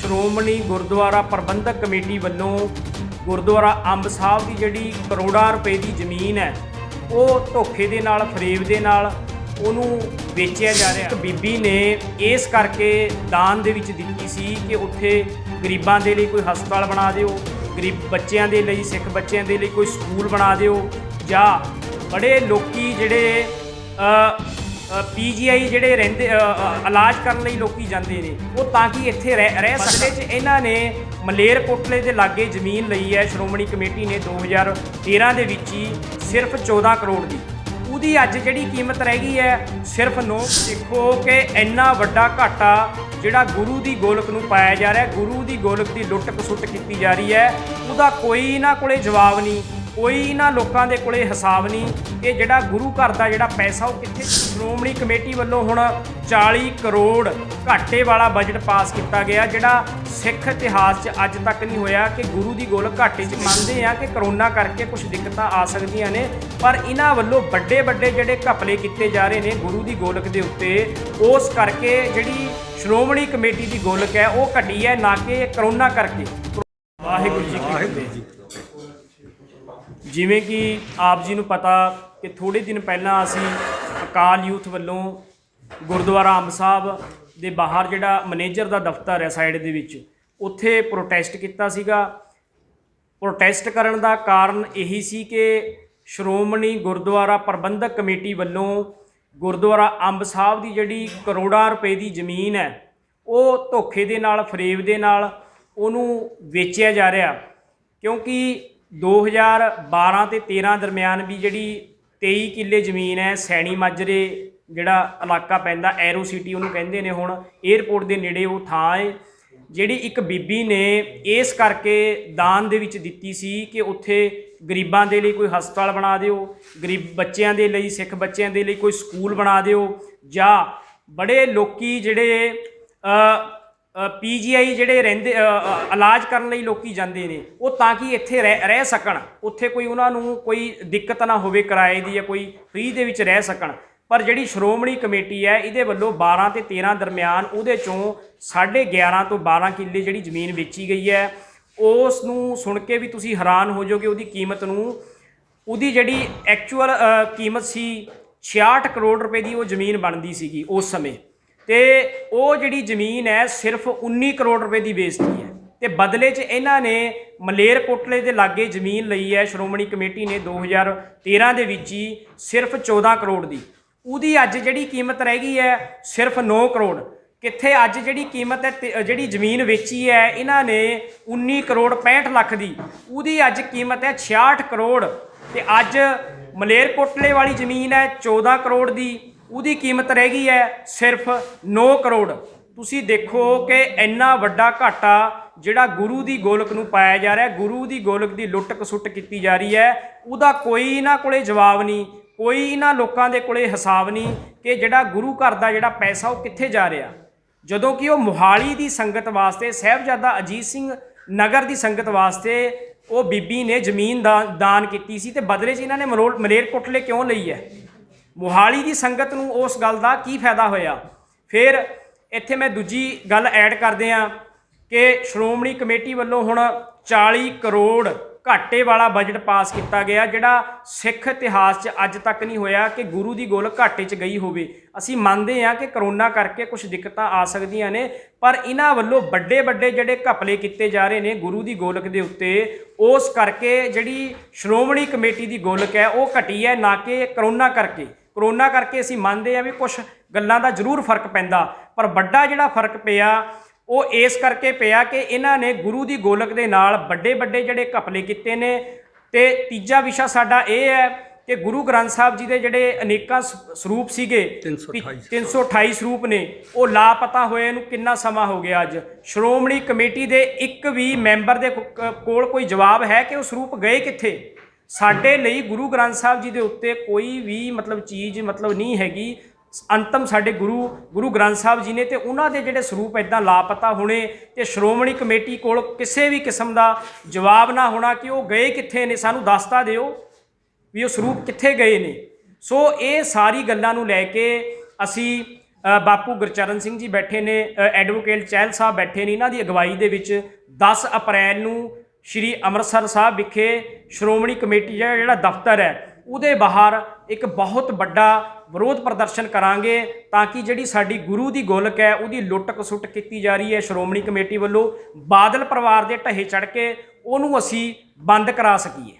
श्रोमणी गुरुद्वारा प्रबंधक कमेटी वालों गुरुद्वारा अंब साहब की जिहड़ी करोड़ां रुपए की जमीन है वो धोखे दे नाल फरेब दे नाल ਉਹਨੂੰ ਵੇਚਿਆ ਜਾ ਰਿਹਾ। ਬੀਬੀ ਨੇ ਇਸ ਕਰਕੇ ਦਾਨ ਦੇ ਵਿੱਚ ਦਿੱਤੀ ਸੀ ਕਿ ਉੱਥੇ ਗਰੀਬਾਂ ਦੇ ਲਈ ਕੋਈ ਹਸਪਤਾਲ ਬਣਾ ਦਿਓ, ਗਰੀਬ ਬੱਚਿਆਂ ਦੇ ਲਈ, ਸਿੱਖ ਬੱਚਿਆਂ ਦੇ ਲਈ ਕੋਈ ਸਕੂਲ ਬਣਾ ਦਿਓ, ਜਾਂ ਬੜੇ ਲੋਕੀ ਜਿਹੜੇ PGI ਜਿਹੜੇ ਰਹਿੰਦੇ ਇਲਾਜ ਕਰਨ ਲਈ ਲੋਕੀ ਜਾਂਦੇ ਨੇ ਉਹ ਤਾਂ ਕਿ ਇੱਥੇ ਰਹਿ ਸਕਦੇ। 'ਚ ਇਹਨਾਂ ਨੇ ਮਲੇਰਕੋਟਲੇ ਦੇ ਲਾਗੇ ਜ਼ਮੀਨ ਲਈ ਹੈ ਸ਼੍ਰੋਮਣੀ ਕਮੇਟੀ ਨੇ 2013 ਦੇ ਵਿੱਚ ਹੀ ਸਿਰਫ 14 ਕਰੋੜ ਦੀ। ਉਹਦੀ ਅੱਜ ਜਿਹੜੀ ਕੀਮਤ ਰਹਿ ਗਈ ਹੈ ਸਿਰਫ 9। ਦੇਖੋ ਕਿ ਇੰਨਾ ਵੱਡਾ ਘਾਟਾ ਜਿਹੜਾ ਗੁਰੂ ਦੀ ਗੋਲਕ ਨੂੰ ਪਾਇਆ ਜਾ ਰਿਹਾ, ਗੁਰੂ ਦੀ ਗੋਲਕ ਦੀ ਲੁੱਟ ਖਸੁੱਟ ਕੀਤੀ ਜਾ ਰਹੀ ਹੈ, ਉਹਦਾ ਕੋਈ ਇਹਨਾਂ ਕੋਲੇ ਜਵਾਬ ਨਹੀਂ, ਕੋਈ ਇਹਨਾਂ ਲੋਕਾਂ ਦੇ ਕੋਲੇ ਹਿਸਾਬ ਨਹੀਂ ਕਿ ਜਿਹੜਾ ਗੁਰੂ ਘਰ ਦਾ ਜਿਹੜਾ ਪੈਸਾ ਉਹ ਕਿੱਥੇ। ਸ਼੍ਰੋਮਣੀ ਕਮੇਟੀ ਵੱਲੋਂ ਹੁਣ 40 ਕਰੋੜ ਘਾਟੇ ਵਾਲਾ ਬਜਟ ਪਾਸ ਕੀਤਾ ਗਿਆ, ਜਿਹੜਾ ਸਿੱਖ ਇਤਿਹਾਸ 'ਚ ਅੱਜ ਤੱਕ ਨਹੀਂ ਹੋਇਆ ਕਿ ਗੁਰੂ ਦੀ ਗੋਲਕ ਘਾਟੇ 'ਚ। ਮੰਨਦੇ ਆ ਕਿ ਕਰੋਨਾ ਕਰਕੇ ਕੁਝ ਦਿੱਕਤਾਂ ਆ ਸਕਦੀਆਂ ਨੇ, ਪਰ ਇਹਨਾਂ ਵੱਲੋਂ ਵੱਡੇ ਵੱਡੇ ਜਿਹੜੇ ਘਪਲੇ ਕੀਤੇ ਜਾ ਰਹੇ ਨੇ ਗੁਰੂ ਦੀ ਗੋਲਕ ਦੇ ਉੱਤੇ, ਉਸ ਕਰਕੇ ਜਿਹੜੀ ਸ਼੍ਰੋਮਣੀ ਕਮੇਟੀ ਦੀ ਗੋਲਕ ਹੈ ਉਹ ਘਟੀ ਹੈ, ਨਾ ਕਿ ਕਰੋਨਾ ਕਰਕੇ। ਵਾਹਿਗੁਰੂ ਜੀ ਕੀ ਫਤਿਹ। ਜਿਵੇਂ ਕਿ ਆਪ ਜੀ ਨੂੰ ਪਤਾ ਕਿ ਥੋੜ੍ਹੇ ਦਿਨ ਪਹਿਲਾਂ ਅਸੀਂ ਅਕਾਲ ਯੂਥ ਵੱਲੋਂ ਗੁਰਦੁਆਰਾ ਅੰਬ ਸਾਹਿਬ ਦੇ ਬਾਹਰ ਜਿਹੜਾ ਮੈਨੇਜਰ ਦਾ ਦਫ਼ਤਰ ਹੈ ਸਾਈਡ ਦੇ ਵਿੱਚ, ਉੱਥੇ ਪ੍ਰੋਟੈਸਟ ਕੀਤਾ ਸੀਗਾ। ਪ੍ਰੋਟੈਸਟ ਕਰਨ ਦਾ ਕਾਰਨ ਇਹੀ ਸੀ ਕਿ ਸ਼੍ਰੋਮਣੀ ਗੁਰਦੁਆਰਾ ਪ੍ਰਬੰਧਕ ਕਮੇਟੀ ਵੱਲੋਂ ਗੁਰਦੁਆਰਾ ਅੰਬ ਸਾਹਿਬ ਦੀ ਜਿਹੜੀ ਕਰੋੜਾਂ ਰੁਪਏ ਦੀ ਜ਼ਮੀਨ ਹੈ ਉਹ ਧੋਖੇ ਦੇ ਨਾਲ, ਫਰੇਬ ਦੇ ਨਾਲ ਉਹਨੂੰ ਵੇਚਿਆ ਜਾ ਰਿਹਾ। ਕਿਉਂਕਿ 2012 ਤੇ 13 ਦਰਮਿਆਨ ਵੀ ਜਿਹੜੀ 23 ਕਿੱਲੇ ਜ਼ਮੀਨ ਹੈ ਸੈਣੀ ਮਾਜਰੇ ਜਿਹੜਾ ਇਲਾਕਾ ਪੈਂਦਾ, ਐਰੋ ਸਿਟੀ ਉਹਨੂੰ ਕਹਿੰਦੇ ਨੇ, ਹੁਣ ਏਅਰਪੋਰਟ ਦੇ ਨੇੜੇ ਉਹ ਥਾਂ ਹੈ, ਜਿਹੜੀ ਇੱਕ ਬੀਬੀ ਨੇ ਇਸ ਕਰਕੇ ਦਾਨ ਦੇ ਵਿੱਚ ਦਿੱਤੀ ਸੀ ਕਿ ਉੱਥੇ ਗਰੀਬਾਂ ਦੇ ਲਈ ਕੋਈ ਹਸਪਤਾਲ ਬਣਾ ਦਿਓ, ਗਰੀਬ ਬੱਚਿਆਂ ਦੇ ਲਈ, ਸਿੱਖ ਬੱਚਿਆਂ ਦੇ ਲਈ ਕੋਈ ਸਕੂਲ ਬਣਾ ਦਿਓ, ਜਾਂ ਬੜੇ ਲੋਕੀ ਜਿਹੜੇ PGI ਜਿਹੜੇ ਰਹਿੰਦੇ ਇਲਾਜ ਕਰਨ ਲਈ ਲੋਕੀ ਜਾਂਦੇ ਨੇ ਉਹ ਤਾਂ ਕਿ ਇੱਥੇ ਰਹਿ ਸਕਣ, ਉੱਥੇ ਕੋਈ ਉਹਨਾਂ ਨੂੰ ਕੋਈ ਦਿੱਕਤ ਨਾ ਹੋਵੇ ਕਿਰਾਏ ਦੀ, ਜਾਂ ਕੋਈ ਫ੍ਰੀ ਦੇ ਵਿੱਚ ਰਹਿ ਸਕਣ। ਪਰ ਜਿਹੜੀ ਸ਼੍ਰੋਮਣੀ ਕਮੇਟੀ ਹੈ ਇਹਦੇ ਵੱਲੋਂ 12 ਤੇ 13 ਦਰਮਿਆਨ ਉਹਦੇ ਚੋਂ 11.5 ਤੋਂ 12 ਕਿੱਲੇ ਜਿਹੜੀ ਜ਼ਮੀਨ ਵੇਚੀ ਗਈ ਹੈ। ਉਸ ਨੂੰ ਸੁਣ ਕੇ ਵੀ ਤੁਸੀਂ ਹੈਰਾਨ ਹੋ ਜਾਓਗੇ ਉਹਦੀ ਕੀਮਤ ਨੂੰ। ਉਹਦੀ ਜਿਹੜੀ ਐਕਚੁਅਲ ਕੀਮਤ ਸੀ 66 ਕਰੋੜ ਰੁਪਏ ਦੀ ਉਹ ਜ਼ਮੀਨ ਬਣਦੀ ਸੀਗੀ ਉਸ ਸਮੇਂ, ਤੇ ਉਹ ਜਿਹੜੀ ਜ਼ਮੀਨ ਹੈ ਸਿਰਫ 19 ਕਰੋੜ ਰੁਪਏ ਦੀ ਵੇਚਦੀ ਹੈ। ਤੇ ਬਦਲੇ 'ਚ ਇਹਨਾਂ ਨੇ ਮਲੇਰਕੋਟਲੇ ਦੇ ਲਾਗੇ ਜ਼ਮੀਨ ਲਈ ਹੈ ਸ਼੍ਰੋਮਣੀ ਕਮੇਟੀ ਨੇ 2013 ਦੇ ਵਿੱਚ ਹੀ ਸਿਰਫ 14 ਕਰੋੜ ਦੀ। ਉਹਦੀ ਅੱਜ ਜਿਹੜੀ ਕੀਮਤ ਰਹਿ ਗਈ ਹੈ ਸਿਰਫ 9 ਕਰੋੜ। ਕਿੱਥੇ ਅੱਜ ਜਿਹੜੀ ਕੀਮਤ ਹੈ, ਜਿਹੜੀ ਜ਼ਮੀਨ ਵੇਚੀ ਹੈ ਇਹਨਾਂ ਨੇ 19 ਕਰੋੜ 65 ਲੱਖ ਦੀ, ਉਹਦੀ ਅੱਜ ਕੀਮਤ ਹੈ 66 ਕਰੋੜ। ਤੇ ਅੱਜ ਮਲੇਰਕੋਟਲੇ ਵਾਲੀ ਜ਼ਮੀਨ ਹੈ 14 ਕਰੋੜ ਦੀ, ਉਹਦੀ ਕੀਮਤ ਰਹਿ ਗਈ ਹੈ ਸਿਰਫ 9 ਕਰੋੜ। ਤੁਸੀਂ ਦੇਖੋ ਕਿ ਇੰਨਾ ਵੱਡਾ ਘਾਟਾ ਜਿਹੜਾ ਗੁਰੂ ਦੀ ਗੋਲਕ ਨੂੰ ਪਾਇਆ ਜਾ ਰਿਹਾ, ਗੁਰੂ ਦੀ ਗੋਲਕ ਦੀ ਲੁੱਟ ਖਸੁੱਟ ਕੀਤੀ ਜਾ ਰਹੀ ਹੈ, ਉਹਦਾ ਕੋਈ ਇਹਨਾਂ ਕੋਲੇ ਜਵਾਬ ਨਹੀਂ, ਕੋਈ ਇਹਨਾਂ ਲੋਕਾਂ ਦੇ ਕੋਲੇ ਹਿਸਾਬ ਨਹੀਂ ਕਿ ਜਿਹੜਾ ਗੁਰੂ ਘਰ ਦਾ ਜਿਹੜਾ ਪੈਸਾ ਉਹ ਕਿੱਥੇ ਜਾ ਰਿਹਾ। ਜਦੋਂ ਕਿ ਉਹ ਮੋਹਾਲੀ ਦੀ ਸੰਗਤ ਵਾਸਤੇ, ਸਾਹਿਬਜ਼ਾਦਾ ਅਜੀਤ ਸਿੰਘ ਨਗਰ ਦੀ ਸੰਗਤ ਵਾਸਤੇ ਉਹ ਬੀਬੀ ਨੇ ਜ਼ਮੀਨ ਦਾਨ ਕੀਤੀ ਸੀ, ਤੇ ਬਦਲੇ 'ਚ ਇਹਨਾਂ ਨੇ ਮਲੇਰਕੋਟਲੇ ਕਿਉਂ ਲਈ ਹੈ? ਮੋਹਾਲੀ ਦੀ ਸੰਗਤ ਨੂੰ ਉਸ ਗੱਲ ਦਾ ਕੀ ਫਾਇਦਾ ਹੋਇਆ? ਫਿਰ ਇੱਥੇ ਮੈਂ ਦੂਜੀ ਗੱਲ ਐਡ ਕਰਦੇ ਹਾਂ ਕਿ ਸ਼੍ਰੋਮਣੀ ਕਮੇਟੀ ਵੱਲੋਂ ਹੁਣ 40 ਕਰੋੜ ਘਾਟੇ ਵਾਲਾ ਬਜਟ ਪਾਸ ਕੀਤਾ ਗਿਆ, ਜਿਹੜਾ ਸਿੱਖ ਇਤਿਹਾਸ 'ਚ ਅੱਜ ਤੱਕ ਨਹੀਂ ਹੋਇਆ ਕਿ ਗੁਰੂ ਦੀ ਗੋਲਕ ਘਾਟੇ 'ਚ ਗਈ ਹੋਵੇ। ਅਸੀਂ ਮੰਨਦੇ ਹਾਂ ਕਿ ਕਰੋਨਾ ਕਰਕੇ ਕੁਝ ਦਿੱਕਤਾਂ ਆ ਸਕਦੀਆਂ ਨੇ, ਪਰ ਇਹਨਾਂ ਵੱਲੋਂ ਵੱਡੇ ਵੱਡੇ ਜਿਹੜੇ ਘਪਲੇ ਕੀਤੇ ਜਾ ਰਹੇ ਨੇ ਗੁਰੂ ਦੀ ਗੋਲਕ ਦੇ ਉੱਤੇ, ਉਸ ਕਰਕੇ ਜਿਹੜੀ ਸ਼੍ਰੋਮਣੀ ਕਮੇਟੀ ਦੀ ਗੋਲਕ ਹੈ ਉਹ ਘਟੀ ਹੈ, ਨਾ ਕਿ ਕਰੋਨਾ ਕਰਕੇ। ਕਰੋਨਾ ਕਰਕੇ ਅਸੀਂ ਮੰਨਦੇ ਹਾਂ ਵੀ ਕੁਝ ਗੱਲਾਂ ਦਾ ਜ਼ਰੂਰ ਫਰਕ ਪੈਂਦਾ, ਪਰ ਵੱਡਾ ਜਿਹੜਾ ਫਰਕ ਪਿਆ ਉਹ ਇਸ ਕਰਕੇ ਪਿਆ ਕਿ ਇਹਨਾਂ ਨੇ ਗੁਰੂ ਦੀ ਗੋਲਕ ਦੇ ਨਾਲ ਵੱਡੇ ਵੱਡੇ ਜਿਹੜੇ ਘਪਲੇ ਕੀਤੇ ਨੇ। ਤੇ ਤੀਜਾ ਵਿਸ਼ਾ ਸਾਡਾ ਇਹ ਹੈ ਕਿ ਗੁਰੂ ਗ੍ਰੰਥ ਸਾਹਿਬ ਜੀ ਦੇ ਜਿਹੜੇ ਅਨੇਕਾਂ ਸਰੂਪ ਸੀਗੇ, 328 ਸਰੂਪ ਨੇ, ਉਹ ਲਾਪਤਾ ਹੋਏ ਨੂੰ ਕਿੰਨਾ ਸਮਾਂ ਹੋ ਗਿਆ। ਅੱਜ ਸ਼੍ਰੋਮਣੀ ਕਮੇਟੀ ਦੇ ਇੱਕ ਵੀ ਮੈਂਬਰ ਦੇ ਕੋਲ ਕੋਈ ਜਵਾਬ ਹੈ ਕਿ ਉਹ ਸਰੂਪ ਗਏ ਕਿੱਥੇ? ਸਾਡੇ ਲਈ ਗੁਰੂ ਗ੍ਰੰਥ ਸਾਹਿਬ ਜੀ ਦੇ ਉੱਤੇ ਕੋਈ ਵੀ ਚੀਜ਼ ਨਹੀਂ ਹੈਗੀ। ਅੰਤਮ ਸਾਡੇ ਗੁਰੂ ਗ੍ਰੰਥ ਸਾਹਿਬ ਜੀ ਨੇ, ਤੇ ਉਹਨਾਂ ਦੇ ਜਿਹੜੇ ਸਰੂਪ ਇੱਦਾਂ ਲਾਪਤਾ ਹੋਣੇ ਤੇ ਸ਼੍ਰੋਮਣੀ ਕਮੇਟੀ ਕੋਲ ਕਿਸੇ ਵੀ ਕਿਸਮ ਦਾ ਜਵਾਬ ਨਾ ਹੋਣਾ ਕਿ ਉਹ ਗਏ ਕਿੱਥੇ ਨੇ, ਸਾਨੂੰ ਦੱਸਤਾ ਦਿਓ ਵੀ ਉਹ ਸਰੂਪ ਕਿੱਥੇ ਗਏ ਨੇ। ਸੋ ਇਹ ਸਾਰੀ ਗੱਲਾਂ ਨੂੰ ਲੈ ਕੇ ਅਸੀਂ ਬਾਪੂ ਗੁਰਚਰਨ ਸਿੰਘ ਜੀ ਬੈਠੇ ਨੇ, ਐਡਵੋਕੇਟ ਚਹਿਲ ਸਾਹਿਬ ਬੈਠੇ ਨੇ। ਇਹਨਾਂ ਦੀ ਅਗਵਾਈ ਦੇ ਵਿੱਚ 10 ਅਪ੍ਰੈਲ ਨੂੰ ਸ਼੍ਰੀ ਅੰਮ੍ਰਿਤਸਰ ਸਾਹਿਬ ਵਿਖੇ ਸ਼੍ਰੋਮਣੀ ਕਮੇਟੀ ਦਾ ਜਿਹੜਾ ਦਫ਼ਤਰ ਹੈ ਉਹਦੇ ਬਾਹਰ ਇੱਕ ਬਹੁਤ ਵੱਡਾ ਵਿਰੋਧ ਪ੍ਰਦਰਸ਼ਨ ਕਰਾਂਗੇ, ਤਾਂ ਕਿ ਜਿਹੜੀ ਸਾਡੀ ਗੁਰੂ ਦੀ ਗੋਲਕ ਹੈ ਉਹਦੀ ਲੁੱਟ ਖਸੁੱਟ ਕੀਤੀ ਜਾ ਰਹੀ ਹੈ ਸ਼੍ਰੋਮਣੀ ਕਮੇਟੀ ਵੱਲੋਂ, ਬਾਦਲ ਪਰਿਵਾਰ ਦੇ ਢਹੇ ਚੜ੍ਹ ਕੇ ਉਹਨੂੰ ਅਸੀਂ ਬੰਦ ਕਰਾ ਸਕੀਏ।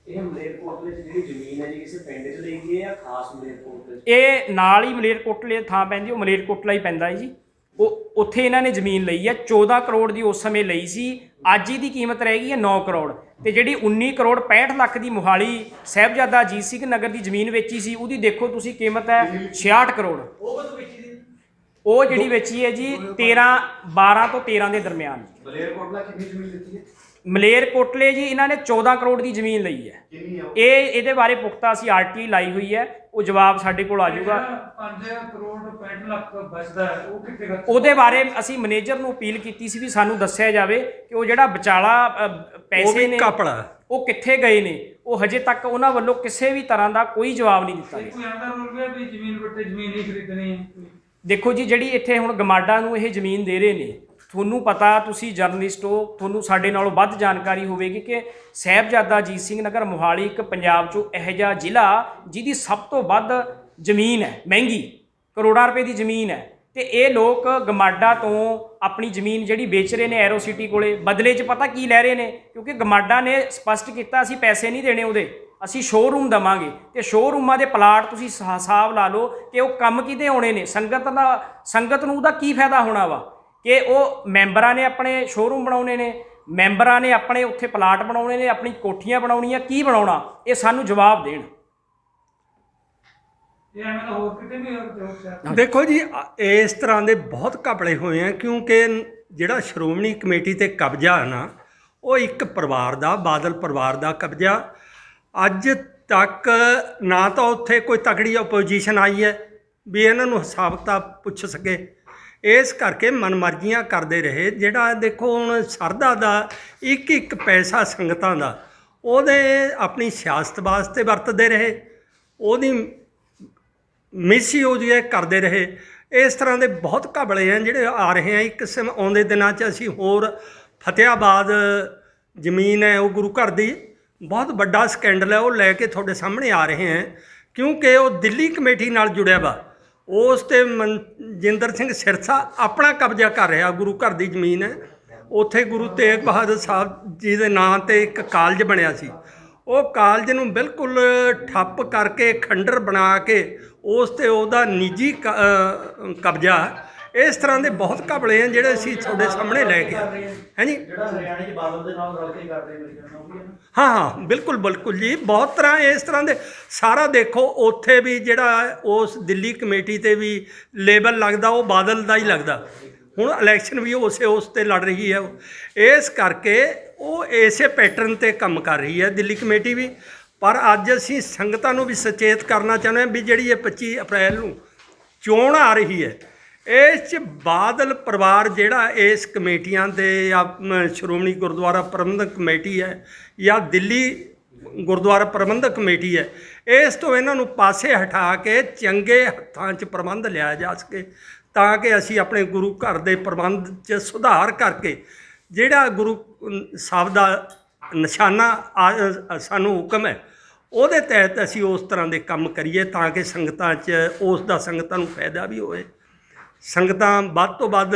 ਇਹ ਮਲੇਰਕੋਟਲੇ ਦੀ ਜਿਹੜੀ ਜ਼ਮੀਨ ਹੈ ਜੀ ਕਿਸੇ ਪਿੰਡ 'ਚ ਲਈ ਗਈ ਹੈ ਜਾਂ ਖਾਸ ਮਲੇਰਕੋਟਲੇ 'ਚ? ਇਹ ਨਾਲ ਹੀ ਮਲੇਰਕੋਟਲੇ ਥਾਂ ਪੈਂਦੀ, ਉਹ ਮਲੇਰਕੋਟਲਾ ਹੀ ਪੈਂਦਾ ਹੈ ਜੀ। ਉਹ ਉੱਥੇ ਇਹਨਾਂ ਨੇ ਜ਼ਮੀਨ ਲਈ ਹੈ, 14 ਕਰੋੜ ਦੀ ਉਸ ਸਮੇਂ ਲਈ ਸੀ, ਅੱਜ ਇਹਦੀ ਕੀਮਤ ਰਹਿ ਗਈ ਹੈ 9 ਕਰੋੜ। ਤੇ ਜਿਹੜੀ 19 ਕਰੋੜ 65 ਲੱਖ ਦੀ ਮੋਹਾਲੀ ਸਾਹਿਬਜ਼ਾਦਾ ਅਜੀਤ ਸਿੰਘ ਨਗਰ ਦੀ ਜ਼ਮੀਨ ਵੇਚੀ ਸੀ, ਉਹਦੀ ਦੇਖੋ ਤੁਸੀਂ ਕੀਮਤ ਹੈ 66 ਕਰੋੜ। ਉਹ ਕਦੋਂ ਵੇਚੀ ਸੀ? ਉਹ ਜਿਹੜੀ ਵੇਚੀ ਹੈ ਜੀ 12 ਤੋਂ 13 ਦੇ ਦਰਮਿਆਨ। ਮਲੇਰਕੋਟਲਾ ਕਿੰਨੀ ਜ਼ਮੀਨ ਲਿੱਤੀ ਹੈ? ਮਲੇਰਕੋਟਲੇ ਜੀ ਇਹਨਾਂ ਨੇ 14 ਕਰੋੜ ਦੀ ਜ਼ਮੀਨ ਲਈ ਹੈ। ਕਿੰਨੀ ਆ? ਇਹਦੇ ਬਾਰੇ ਪੁਖਤਾ ਅਸੀਂ ਆਰਟੀ ਲਾਈ ਹੋਈ ਹੈ, ਉਹ ਜਵਾਬ ਸਾਡੇ ਕੋਲ ਆ ਜਾਊਗਾ। 5 ਕਰੋੜ 65 ਲੱਖ ਬਚਦਾ ਹੈ, ਉਹ ਕਿੱਥੇ ਖਰਚ? ਉਹਦੇ ਬਾਰੇ ਅਸੀਂ ਮੈਨੇਜਰ ਨੂੰ ਅਪੀਲ ਕੀਤੀ ਸੀ ਵੀ ਸਾਨੂੰ ਦੱਸਿਆ ਜਾਵੇ ਕਿ ਉਹ ਜਿਹੜਾ ਵਿਚਾਲਾ ਪੈਸੇ ਨੇ ਉਹ ਕਿੱਥੇ ਗਏ ਨੇ। ਉਹ ਹਜੇ ਤੱਕ ਉਹਨਾਂ ਵੱਲੋਂ ਕਿਸੇ ਵੀ ਤਰ੍ਹਾਂ ਦਾ ਕੋਈ ਜਵਾਬ ਨਹੀਂ ਦਿੱਤਾ ਗਿਆ। ਕੋਈ ਆਂਦਾ ਰੁਲ ਗਿਆ ਵੀ ਜ਼ਮੀਨ ਵੱਟੇ ਜ਼ਮੀਨ ਨਹੀਂ ਖਰੀਦਣੀ ਹੈ। ਦੇਖੋ ਜੀ, ਜਿਹੜੀ ਇੱਥੇ ਹੁਣ ਗਮਾਡਾ ਨੂੰ ਇਹ ਜ਼ਮੀਨ ਦੇ ਰਹੇ ਨੇ, ਤੁਹਾਨੂੰ ਪਤਾ, ਤੁਸੀਂ ਜਰਨਲਿਸਟ ਹੋ, ਤੁਹਾਨੂੰ ਸਾਡੇ ਨਾਲੋਂ ਵੱਧ ਜਾਣਕਾਰੀ ਹੋਵੇਗੀ ਕਿ ਸਾਹਿਬਜ਼ਾਦਾ ਅਜੀਤ ਸਿੰਘ ਨਗਰ ਮੋਹਾਲੀ ਇੱਕ ਪੰਜਾਬ 'ਚੋਂ ਇਹੋ ਜਿਹਾ ਜ਼ਿਲ੍ਹਾ ਜਿਹਦੀ ਸਭ ਤੋਂ ਵੱਧ ਜ਼ਮੀਨ ਹੈ, ਮਹਿੰਗੀ ਕਰੋੜਾਂ ਰੁਪਏ ਦੀ ਜ਼ਮੀਨ ਹੈ। ਤੇ ਇਹ ਲੋਕ ਗਮਾਡਾ ਤੋਂ ਆਪਣੀ ਜ਼ਮੀਨ ਜਿਹੜੀ ਵੇਚ ਰਹੇ ਨੇ ਐਰੋ ਸਿਟੀ ਕੋਲੇ, ਬਦਲੇ 'ਚ ਪਤਾ ਕੀ ਲੈ ਰਹੇ ਨੇ, ਕਿਉਂਕਿ ਗਮਾਡਾ ਨੇ ਸਪਸ਼ਟ ਕੀਤਾ ਅਸੀਂ ਪੈਸੇ ਨਹੀਂ ਦੇਣੇ ਉਹਦੇ, ਅਸੀਂ ਸ਼ੋਅਰੂਮ ਦੇਵਾਂਗੇ। ਤੇ ਸ਼ੋਅਰੂਮਾਂ ਦੇ ਪਲਾਟ ਤੁਸੀਂ ਹਿਸਾਬ ਲਾ ਲਓ ਕਿ ਉਹ ਕੰਮ ਕਿਹਦੇ ਆਉਣੇ ਨੇ, ਸੰਗਤ ਨੂੰ ਉਹਦਾ ਕੀ ਫਾਇਦਾ ਹੋਣਾ ਵਾ? ਕਿ ਉਹ ਮੈਂਬਰਾਂ ਨੇ ਆਪਣੇ ਸ਼ੋਅਰੂਮ ਬਣਾਉਣੇ ਨੇ, ਮੈਂਬਰਾਂ ਨੇ ਆਪਣੇ ਉੱਥੇ ਪਲਾਟ ਬਣਾਉਣੇ ਨੇ, ਆਪਣੀ ਕੋਠੀਆਂ ਬਣਾਉਣੀਆਂ, ਕੀ ਬਣਾਉਣਾ? ਇਹ ਸਾਨੂੰ ਜਵਾਬ ਦੇਣ। ਦੇਖੋ ਜੀ, ਇਸ ਤਰ੍ਹਾਂ ਦੇ ਬਹੁਤ ਘਪਲੇ ਹੋਏ ਆ, ਕਿਉਂਕਿ ਜਿਹੜਾ ਸ਼੍ਰੋਮਣੀ ਕਮੇਟੀ ਤੇ ਕਬਜ਼ਾ ਹੈ ਨਾ, ਉਹ ਇੱਕ ਪਰਿਵਾਰ ਦਾ, ਬਾਦਲ ਪਰਿਵਾਰ ਦਾ ਕਬਜ਼ਾ। ਅੱਜ ਤੱਕ ਨਾ ਤਾਂ ਉੱਥੇ ਕੋਈ ਤਕੜੀ ਓਪੋਜੀਸ਼ਨ ਆਈ ਹੈ ਵੀ ਇਹਨਾਂ ਨੂੰ ਹਿਸਾਬ ਕਿਤਾਬ ਪੁੱਛ ਸਕੇ, ਇਸ ਕਰਕੇ ਮਨਮਰਜ਼ੀਆਂ ਕਰਦੇ ਰਹੇ। ਜਿਹੜਾ ਦੇਖੋ ਹੁਣ ਸਰਦਾ ਦਾ ਇੱਕ ਪੈਸਾ ਸੰਗਤਾਂ ਦਾ ਉਹਦੇ ਆਪਣੀ ਸਿਆਸਤ ਵਾਸਤੇ ਵਰਤਦੇ ਰਹੇ, ਉਹਦੀ ਮਿਸਯੂਜ਼ ਕਰਦੇ ਰਹੇ। ਇਸ ਤਰ੍ਹਾਂ ਦੇ ਬਹੁਤ ਘਪਲੇ ਆ ਜਿਹੜੇ ਆ ਰਹੇ ਆ। ਇੱਕ ਆਉਂਦੇ ਦਿਨਾਂ 'ਚ ਅਸੀਂ ਹੋਰ ਫਤਿਆਬਾਦ ਜ਼ਮੀਨ ਹੈ ਉਹ ਗੁਰੂ ਘਰ ਦੀ, ਬਹੁਤ ਵੱਡਾ ਸਕੈਂਡਲ ਹੈ, ਉਹ ਲੈ ਕੇ ਤੁਹਾਡੇ ਸਾਹਮਣੇ ਆ ਰਹੇ ਹੈ, ਕਿਉਂਕਿ ਉਹ ਦਿੱਲੀ ਕਮੇਟੀ ਨਾਲ ਜੁੜਿਆ ਵਾ। ਉਸ 'ਤੇ ਮਨਜਿੰਦਰ ਸਿੰਘ ਸਿਰਸਾ ਆਪਣਾ ਕਬਜ਼ਾ ਕਰ ਰਿਹਾ, ਗੁਰੂ ਘਰ ਦੀ ਜ਼ਮੀਨ ਹੈ। ਉੱਥੇ ਗੁਰੂ ਤੇਗ ਬਹਾਦਰ ਸਾਹਿਬ ਜੀ ਦੇ ਨਾਂ 'ਤੇ ਇੱਕ ਕਾਲਜ ਬਣਿਆ ਸੀ, ਉਹ ਕਾਲਜ ਨੂੰ ਬਿਲਕੁਲ ਠੱਪ ਕਰਕੇ ਖੰਡਰ ਬਣਾ ਕੇ ਉਸ 'ਤੇ ਉਹਦਾ ਨਿੱਜੀ ਕਬਜ਼ਾ। ਇਸ ਤਰ੍ਹਾਂ ਦੇ ਬਹੁਤ ਘਪਲੇ ਆ ਜਿਹੜੇ ਅਸੀਂ ਤੁਹਾਡੇ ਸਾਹਮਣੇ ਲੈ ਕੇ ਹੈ ਜੀ। ਜਿਹੜਾ ਹਰਿਆਣੇ 'ਚ ਬਾਦਲ ਦੇ ਨਾਲ ਰਲ ਕੇ ਕਰਦੇ ਮੇਰੇ ਖਿਆਲ ਨਾਲ। ਹਾਂ ਬਿਲਕੁਲ ਬਿਲਕੁਲ ਜੀ, ਬਹੁਤ ਤਰ੍ਹਾਂ ਇਸ ਤਰ੍ਹਾਂ ਦੇ। ਸਾਰਾ ਦੇਖੋ ਉੱਥੇ ਵੀ ਜਿਹੜਾ ਉਸ ਦਿੱਲੀ ਕਮੇਟੀ 'ਤੇ ਵੀ ਲੇਬਲ ਲੱਗਦਾ ਉਹ ਬਾਦਲ ਦਾ ਹੀ ਲੱਗਦਾ। ਹੁਣ ਇਲੈਕਸ਼ਨ ਵੀ ਉਸ 'ਤੇ ਲੜ ਰਹੀ ਹੈ, ਇਸ ਕਰਕੇ ਉਹ ਇਸੇ ਪੈਟਰਨ 'ਤੇ ਕੰਮ ਕਰ ਰਹੀ ਹੈ ਦਿੱਲੀ ਕਮੇਟੀ ਵੀ। ਪਰ ਅੱਜ ਅਸੀਂ ਸੰਗਤਾਂ ਨੂੰ ਵੀ ਸੁਚੇਤ ਕਰਨਾ ਚਾਹੁੰਦੇ ਹਾਂ ਵੀ ਜਿਹੜੀ ਇਹ 25 ਅਪ੍ਰੈਲ ਨੂੰ ਚੋਣ ਆ ਰਹੀ ਹੈ, ਇਸ 'ਚ ਬਾਦਲ ਪਰਿਵਾਰ ਜਿਹੜਾ ਇਸ ਕਮੇਟੀਆਂ ਦੇ ਜਾਂ ਸ਼੍ਰੋਮਣੀ ਗੁਰਦੁਆਰਾ ਪ੍ਰਬੰਧਕ ਕਮੇਟੀ ਹੈ ਜਾਂ ਦਿੱਲੀ ਗੁਰਦੁਆਰਾ ਪ੍ਰਬੰਧਕ ਕਮੇਟੀ ਹੈ, ਇਸ ਤੋਂ ਇਹਨਾਂ ਨੂੰ ਪਾਸੇ ਹਟਾ ਕੇ ਚੰਗੇ ਹੱਥਾਂ 'ਚ ਪ੍ਰਬੰਧ ਲਿਆ ਜਾ ਸਕੇ, ਤਾਂ ਕਿ ਅਸੀਂ ਆਪਣੇ ਗੁਰੂ ਘਰ ਦੇ ਪ੍ਰਬੰਧ 'ਚ ਸੁਧਾਰ ਕਰਕੇ ਜਿਹੜਾ ਗੁਰੂ ਸਾਹਿਬ ਦਾ ਨਿਸ਼ਾਨਾ ਸਾਨੂੰ ਹੁਕਮ ਹੈ, ਉਹਦੇ ਤਹਿਤ ਅਸੀਂ ਉਸ ਤਰ੍ਹਾਂ ਦੇ ਕੰਮ ਕਰੀਏ, ਤਾਂ ਕਿ ਸੰਗਤਾਂ 'ਚ ਉਸ ਦਾ ਸੰਗਤਾਂ ਨੂੰ ਫਾਇਦਾ ਵੀ ਹੋਵੇ, ਸੰਗਤਾਂ ਵੱਧ ਤੋਂ ਵੱਧ